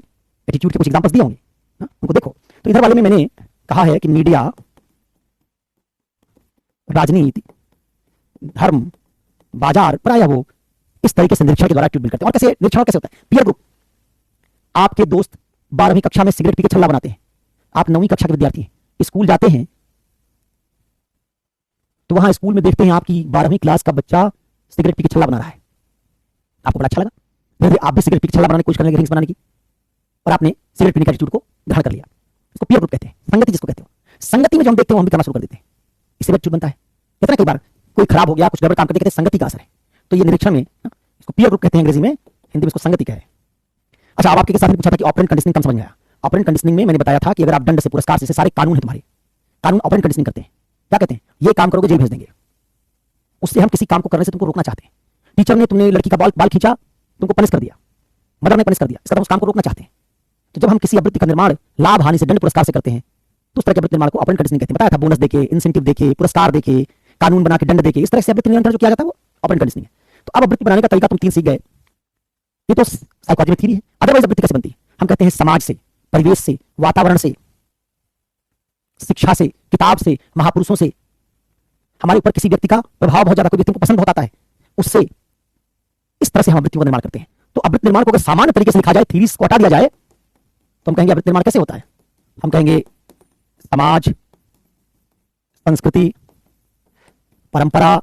एटीट्यूड के कुछ एग्जाम्पल्स दिए होंगे, उनको देखो। तो इधर वाले में मैंने कहा है कि मीडिया, राजनीति, धर्म, बाजार, प्रायः वो इस तरीके से निरीक्षण के द्वारा एटीट्यूड बिल्ड करते हैं। और कैसे निरीक्षण कैसे होता है? Peer group. आपके दोस्त 12वीं कक्षा में सिगरेट पी के छल्ला बनाते हैं, आप 9वीं कक्षा के विद्यार्थी हैं, स्कूल जाते हैं तो वहां स्कूल में देखते हैं आपकी 12वीं क्लास का बच्चा सिगरेट पी के छल्ला बना रहा है, आपको बड़ा अच्छा लगा, फिर आप भी सिगरेट पी के छल्ला बनाने की कोशिश करने लगे, रिंग्स बनाने की, और आपने सिगरेट पीने के एटीट्यूड को ग्रहण कर लिया। इसको पीयर ग्रुप कहते हैं, संगति जिसको कहते हो। संगति में जो हम देखते हैं हम भी करना शुरू कर देते हैं, इससे एटीट्यूड बनता है। इतना कई बार कोई खराब हो गया, कुछ गड़बड़ काम करते कहते संगति का असर है। तो ये निरीक्षण में इसको पीयर ग्रुप कहते हैं अंग्रेजी में, हिंदी में इसको संगति कह रहे हैं। अच्छा, अब आपके साथ पूछा था कि ऑपरेंट कंडीशनिंग कम समझ में आया। ऑपरेंट कंडीशनिंग में मैंने बताया था कि अगर आप दंड से पुरस्कार से सारे कानून है तुम्हारे, कानून ऑपरेंट कंडीशनिंग करते हैं। क्या कहते हैं? ये काम करोगे जेल भेज देंगे। उससे हम किसी काम को करने से तुमको रोकना चाहते हैं। टीचर ने तुमने लड़की का बाल खींचा, तुमको पनिश कर दिया, मदर ने पनिश कर दिया, इसका हम उस काम को रोकना चाहते हैं। तो जब हम किसी आवृत्ति का निर्माण लाभ हानि से दंड पुरस्कार से करते हैं तो उस तरह के आवृत्ति निर्माण को ऑपरेंट कंडीशनिंग कहते हैं। बताया था, बोनस देके, इंसेंटिव देके, पुरस्कार देके, कानून बना के, दंड देके, इस तरह से आवृत्ति नियंत्रण जो किया जाता है वो ऑपरेंट कंडीशनिंग है। तो अब आवृत्ति बनाने का तरीका तुम 3 सीख गए। ये तो साइकोलॉजी में थ्योरी है। अदरवाइज आवृत्ति कैसे बनती है? हम कहते हैं समाज से, परिवेश से, वातावरण से, शिक्षा से, किताब से, महापुरुषों से हमारे ऊपर किसी व्यक्ति का प्रभाव बहुत ज्यादा, कोई व्यक्ति को पसंद बहुत आता है, उससे इस तरह से हम आवृत्तियों का निर्माण करते हैं। तो आवृत्ति निर्माण को अगर सामान्य तरीके से लिखा जाए, थ्योरीज को हटा दिया जाए, तो हम कहेंगे आवृत्ति निर्माण कैसे होता है? हम कहेंगे समाज, संस्कृति, परंपरा,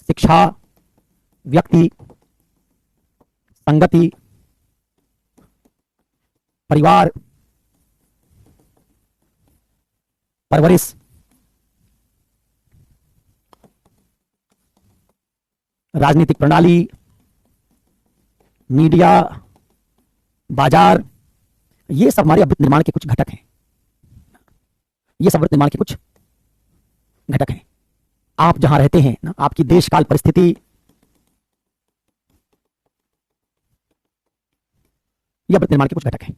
शिक्षा, व्यक्ति, संगति, परिवार, परवरिश, राजनीतिक प्रणाली, मीडिया, बाजार, ये सब हमारे आवृत्ति निर्माण के कुछ घटक हैं। ये सब आवृत्ति निर्माण के कुछ घटक हैं। आप जहां रहते हैं ना, आपकी देश काल परिस्थिति, ये आवृत्ति निर्माण के कुछ घटक हैं।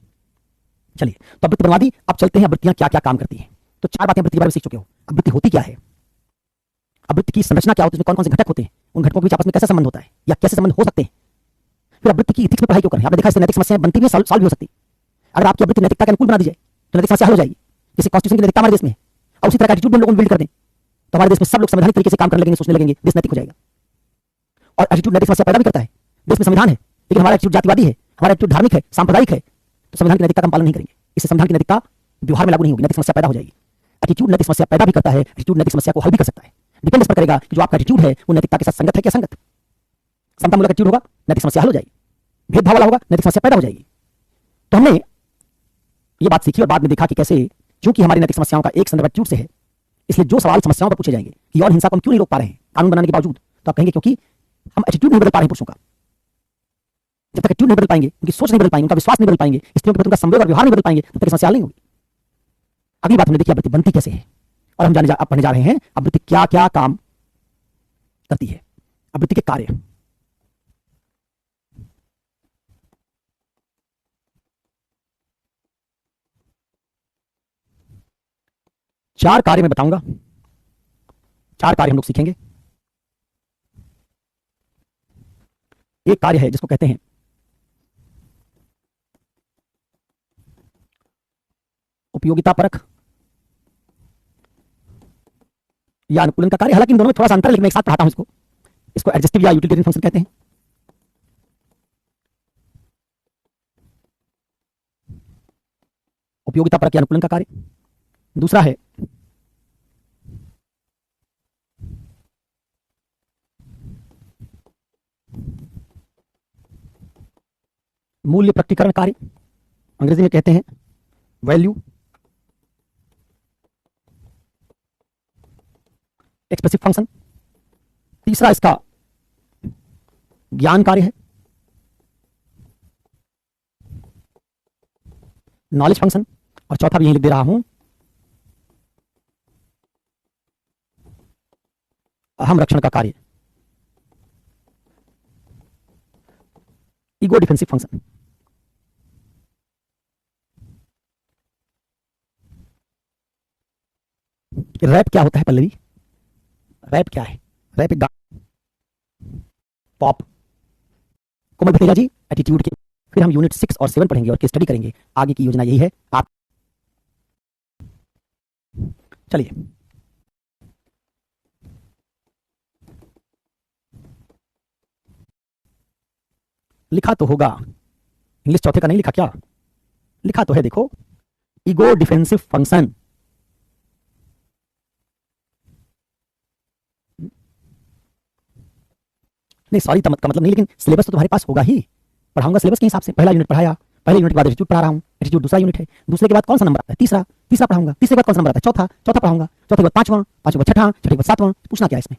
चलिए, तो आवृत्ति बनवा दी। अब चलते हैं आवृत्तियां क्या क्या काम करती हैं। तो 4 बातें आवृत्ति के बारे में सीख चुके हो। आवृत्ति होती क्या है, आवृत्ति की संरचना क्या होती है, उसमें कौन कौन से घटक होते हैं, उन घटकों के बीच आपस में कैसे संबंध होता है या कैसे संबंध हो सकते हैं। फिर आवृत्ति की इथिक्स में पढ़ाई क्यों करें? आपने देखा इससे नैतिक समस्याएं बनती भी, सॉल्व भी हो सकती। अगर आपकी आवृत्ति नैतिकता के अनुकूल बना दी जाए तो नैतिक समस्या हल हो जाएगी। जैसे कॉन्स्टिट्यूशन की नैतिकता हमारे देश में है, और उसी तरह का एटीट्यूड हम लोगों को बिल्ड कर दें तो हमारे देश में सब लोग संवैधानिक तरीके से काम करने लगेंगे, सोचने लगेंगे, देश नैतिक हो जाएगा। और एटीट्यूड नैतिक समस्या पैदा भी करता है। देश में संविधान है लेकिन हमारा एटीट्यूड जातिवादी है, हमारा एटीट्यूड धार्मिक है, सांप्रदायिक है, तो संविधान की नैतिकता का हम पालन नहीं करेंगे। इससे संविधान की नैतिकता व्यवहार में लागू नहीं होगी, नैतिक समस्या पैदा हो जाएगी। एटीट्यूड नैतिक समस्या पैदा भी करता है, एटीट्यूड नैतिक समस्या को हल भी कर सकता है। डिपेंड इस पर करेगा कि जो आपका एटीट्यूड है वो नैतिकता के साथ संगत है क्या संगत। समतामूलक एटीट्यूड होगा, नैतिक समस्या हल हो जाएगी। भेदभाव वाला होगा, नैतिक समस्या पैदा हो जाएगी। तो हमने ये बात सीखी और बाद में देखा कि कैसे, क्योंकि हमारी नैतिक समस्याओं का एक संदर्भ एटीट्यूड से है, इसलिए जो सवाल समस्याओं पर पूछे जाएंगे कि और हिंसा को हम क्यों नहीं रोक पा रहे हैं कानून बनाने के बावजूद, तो आप कहेंगे क्योंकि हम एटीट्यूड नहीं बदल पा रहे हैं पुरुषों का। जब तक एटीट्यूड नहीं बदल पाएंगे, उनकी सोच नहीं बदल पाएंगे, उनका विश्वास नहीं बदल पाएंगे, स्त्रियों के प्रति उनका संवेग और व्यवहार नहीं बदल पाएंगे, तब तक समस्या नहीं होगी। अगली बात हमने देखी आवृत्ति बनती कैसे है, और हम पढ़ने जा रहे हैं आवृत्ति क्या क्या काम करती है, आवृत्ति के कार्य। चार कार्य मैं बताऊंगा, 4 कार्य हम लोग सीखेंगे। एक कार्य है जिसको कहते हैं उपयोगिता परक या अनुकूलन का कार्य। हालांकि इन दोनों में थोड़ा सा अंतर है, लेकिन मैं एक साथ पढ़ाता हूं इसको। इसको एडजेस्टिव या यूटिलिटेरियन फंक्शन कहते हैं। उपयोगिता परक या अनुकूलन का कार्य। दूसरा है मूल्य प्रकटीकरण कार्य, अंग्रेजी में कहते हैं वैल्यू एक्सप्रेसिव फंक्शन। तीसरा इसका ज्ञान कार्य है, नॉलेज फंक्शन। और चौथा भी यही लिख दे रहा हूं, अहम रक्षण का कार्य, ईगो डिफेंसिव फंक्शन। रैप क्या होता है पल्लवी? रैप क्या है? रैप एक पॉप। कोमल भटेजा जी एटीट्यूड के, फिर हम यूनिट 6 और 7 पढ़ेंगे और केस स्टडी करेंगे। आगे की योजना यही है। आप चलिए, लिखा तो होगा, इंग्लिश चौथे का नहीं लिखा क्या? लिखा तो है, देखो, ईगो डिफेंसिव फंक्शन। नहीं सॉरी, का मतलब नहीं, लेकिन सिलेबस तो तुम्हारे पास होगा ही। पढ़ाऊंगा सिलेबस के हिसाब से। पहला यूनिट पढ़ाया, पहले यूनिट के बाद एटीट्यूड पढ़ा रहा हूं, एटीट्यूड दूसरा यूनिट है, दूसरे के बाद कौन सा नंबर आता है? तीसरा, तीसरा पढ़ाऊंगा, तीसरे के बाद कौन सा नंबर आता है? चौथा, चौथा पढ़ाऊंगा, चौथे के बाद पांचवा, पांचवे के बाद छठा, छठे के बाद सातवां। पूछना क्या है इसमें?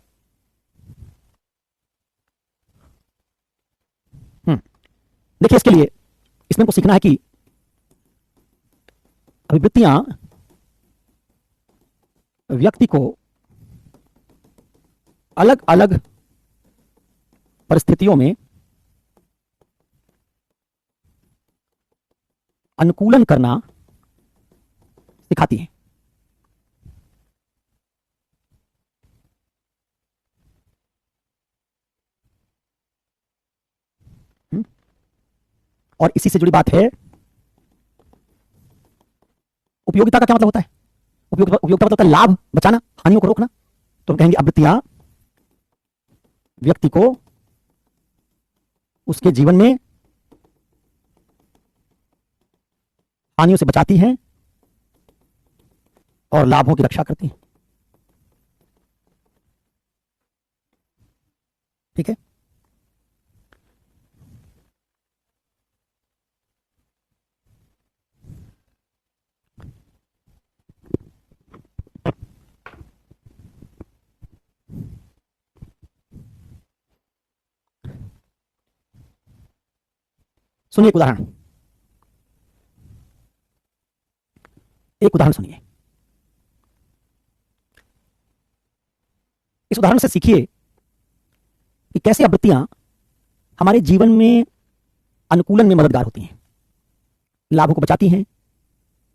देखिए, इसके लिए इसमें हमको सीखना है कि अभिवृत्तियां व्यक्ति को अलग अलग परिस्थितियों में अनुकूलन करना सिखाती हैं। और इसी से जुड़ी बात है, उपयोगिता का क्या मतलब होता है? उपयोगिता मतलब होता है लाभ बचाना, हानियों को रोकना। तो हम कहेंगे अवृत्तियां व्यक्ति को उसके जीवन में हानियों से बचाती हैं और लाभों की रक्षा करती हैं। ठीक है। सुनिए एक उदाहरण सुनिए। इस उदाहरण से सीखिए कि कैसे आवृत्तियां हमारे जीवन में अनुकूलन में मददगार होती हैं, लाभों को बचाती हैं,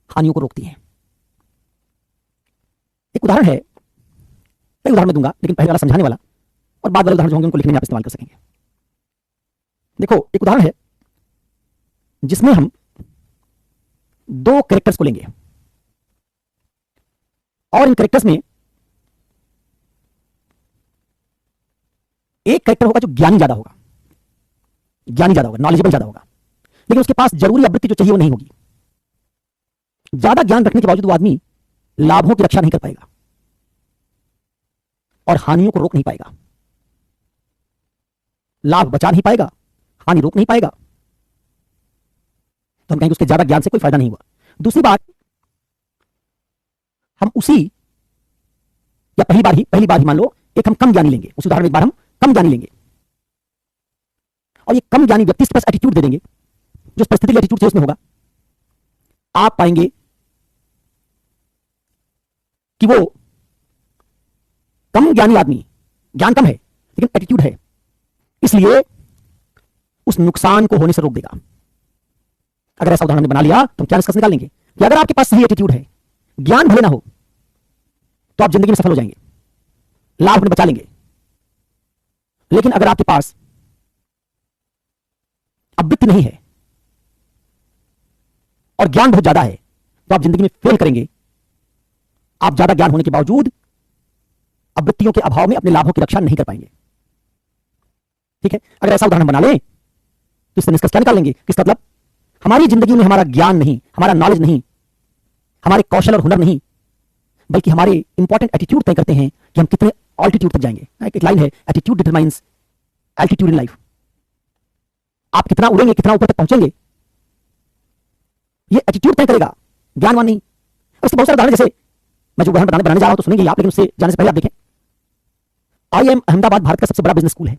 हानियों को रोकती हैं। एक उदाहरण है, कई उदाहरण मैं दूंगा, लेकिन पहले वाला समझाने वाला और बाद वाले उदाहरण जो होंगे उनको लिखने में आप इस्तेमाल कर सकेंगे। देखो, एक उदाहरण है जिसमें हम दो कैरेक्टर्स को लेंगे और इन कैरेक्टर्स में एक कैरेक्टर होगा जो ज्ञानी ज्यादा होगा, नॉलेजेबल ज्यादा होगा, लेकिन उसके पास जरूरी आवृत्ति जो चाहिए वो नहीं होगी। ज्यादा ज्ञान रखने के बावजूद वो आदमी लाभों की रक्षा नहीं कर पाएगा और हानियों को रोक नहीं पाएगा, लाभ बचा नहीं पाएगा, हानि रोक नहीं पाएगा। तो हम कहेंगे उसके ज्यादा ज्ञान से कोई फायदा नहीं हुआ। दूसरी बात, हम उसी या पहली बार ही मान लो एक हम कम ज्ञानी लेंगे, उस उदाहरण में एक बार हम कम ज्ञानी लेंगे और ये कम ज्ञानी व्यक्ति के पास एटीट्यूड दे देंगे जो परिस्थिति एटीट्यूड से उसमें होगा। आप पाएंगे कि वो कम ज्ञानी आदमी, ज्ञान कम है लेकिन एटीट्यूड है, इसलिए उस नुकसान को होने से रोक देगा। अगर ऐसा उदाहरण हमने बना लिया तो हम क्या निष्कर्ष निकाल लेंगे कि अगर आपके पास सही एटीट्यूड है, ज्ञान भले ना हो, तो आप जिंदगी में सफल हो जाएंगे, लाभ अपने बचा लेंगे। लेकिन अगर आपके पास आवृत्ति नहीं है और ज्ञान बहुत ज्यादा है तो आप जिंदगी में फेल करेंगे। आप ज्यादा ज्ञान होने के बावजूद आवृत्तियों के अभाव में अपने लाभों की रक्षा नहीं कर पाएंगे। ठीक है। अगर ऐसा उदाहरण बना लें तो इससे निष्कर्ष क्या निकाल लेंगे? किस मतलब हमारी जिंदगी में हमारा ज्ञान नहीं, हमारा नॉलेज नहीं, हमारे कौशल और हुनर नहीं, बल्कि हमारे इंपॉर्टेंट एटीट्यूड तय करते हैं कि हम कितने ऑल्टीट्यूड तक जाएंगे। एक लाइन है, attitude determines altitude in life. आप कितना उड़ेंगे, कितना ऊपर तक पहुंचेंगे, ये एटीट्यूड तय करेगा, ज्ञानवान नहीं। और इसके बहुत सारे उदाहरण, जैसे मैं जो उदाहरण बनाने जा रहा हूं तो सुनेंगे आप, लेकिन उससे जाने से पहले आप देखें, आईआईएम अहमदाबाद भारत का सबसे बड़ा बिजनेस स्कूल है।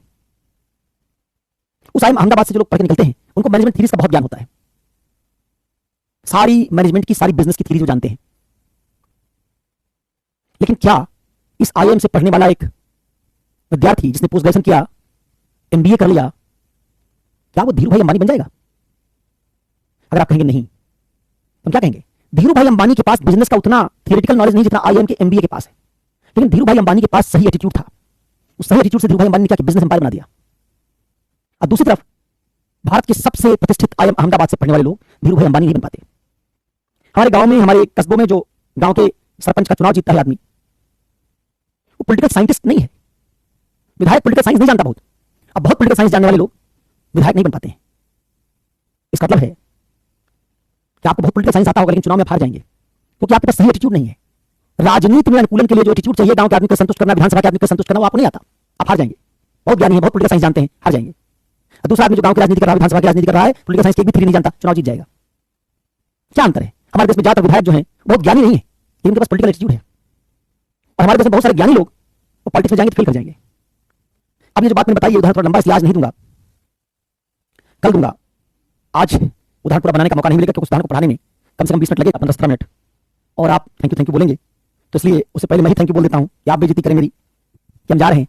उस आईआईएम अहमदाबाद से जो लोग पढ़ के निकलते हैं उनको मैनेजमेंट थ्योरीज का बहुत ज्ञान होता है, सारी मैनेजमेंट की, सारी बिजनेस की थ्योरी जो जानते हैं। लेकिन क्या इस आईआईएम से पढ़ने वाला एक विद्यार्थी जिसने पोस्ट ग्रेजुएशन किया, एमबीए कर लिया, क्या वो धीरू भाई अंबानी बन जाएगा? अगर आप कहेंगे नहीं, तो क्या कहेंगे? धीरू भाई अंबानी के पास बिजनेस का उतना थियोरेटिकल नॉलेज नहीं जितना आईआईएम के एमबीए के पास है, लेकिन धीरू भाई अंबानी के पास सही एटीट्यूड था। उस सही एटीट्यूड से धीरू भाई अंबानी ने क्या, बिजनेस एम्पायर बना दिया। और दूसरी तरफ भारत के सबसे प्रतिष्ठित आईआईएम अहमदाबाद से पढ़ने वाले लोग धीरू भाई अंबानी नहीं बन पाते। हमारे गांव में, हमारे कस्बों में जो गांव के सरपंच का चुनाव जीतता है आदमी, वो पॉलिटिकल साइंटिस्ट नहीं है, विधायक पॉलिटिकल साइंस नहीं जानता बहुत। अब बहुत पॉलिटिकल साइंस जानने वाले लोग विधायक नहीं बन पाते हैं। इसका मतलब है कि आपको बहुत पॉलिटिकल साइंस आता होगा लेकिन चुनाव में हार जाएंगे क्योंकि आपके पास सही एटीट्यूड नहीं है। राजनीति में अनुकूलन के लिए जो एटीट्यूड चाहिए, गांव के आदमी को संतुष्ट करना, विधानसभा के आदमी को संतुष्ट करना, वो आपको नहीं आता, आप हार जाएंगे। बहुत ज्ञानी है, बहुत पॉलिटिकल साइंस जानते हैं, हार जाएंगे। दूसरा आदमी जो गांव की राजनीति कर रहा है, विधानसभा की राजनीति कर रहा है, पॉलिटिकल साइंस की एक भी थ्योरी नहीं जानता, चुनाव जीत जाएगा। क्या अंतर है? हमारे देश में ज्यादातर विधायक जो हैं बहुत ज्ञानी नहीं है लेकिन उनके पास पॉलिटिकल एटीट्यूड है, और हमारे देश में बहुत सारे ज्ञानी लोग वो पॉलिटिक्स में जाएंगे तो फेल कर जाएंगे। अब ये जो बात मैंने बताई, उदाहरण थोड़ा लंबा, इसलिए आज नहीं दूंगा, कल दूंगा। आज उदाहरण पूरा बनाने का मौका नहीं मिलेगा, क्योंकि उस उदाहरण को पढ़ाने में कम से कम 20 मिनट लगेगा, 15-17 मिनट, और आप थैंक यू बोलेंगे। तो इसलिए उससे पहले मैं ही थैंक यू बोल देता हूँ कि आप बेइज्जती करें मेरी कि हम जा रहे हैं,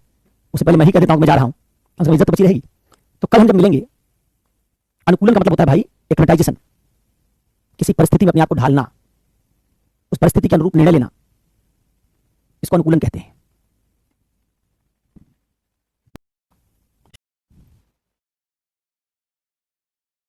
उससे पहले मैं ही कह देता हूँ कि मैं जा रहा हूँ, कम से कम इज्जत तो बची रहेगी। तो कल हम जब मिलेंगे, अनुकूलन का मतलब होता है भाई एक्लेमेटाइजेशन, किसी परिस्थिति में अपने आप को ढालना, उस परिस्थिति के अनुरूप निर्णय लेना, इसको अनुकूलन कहते हैं।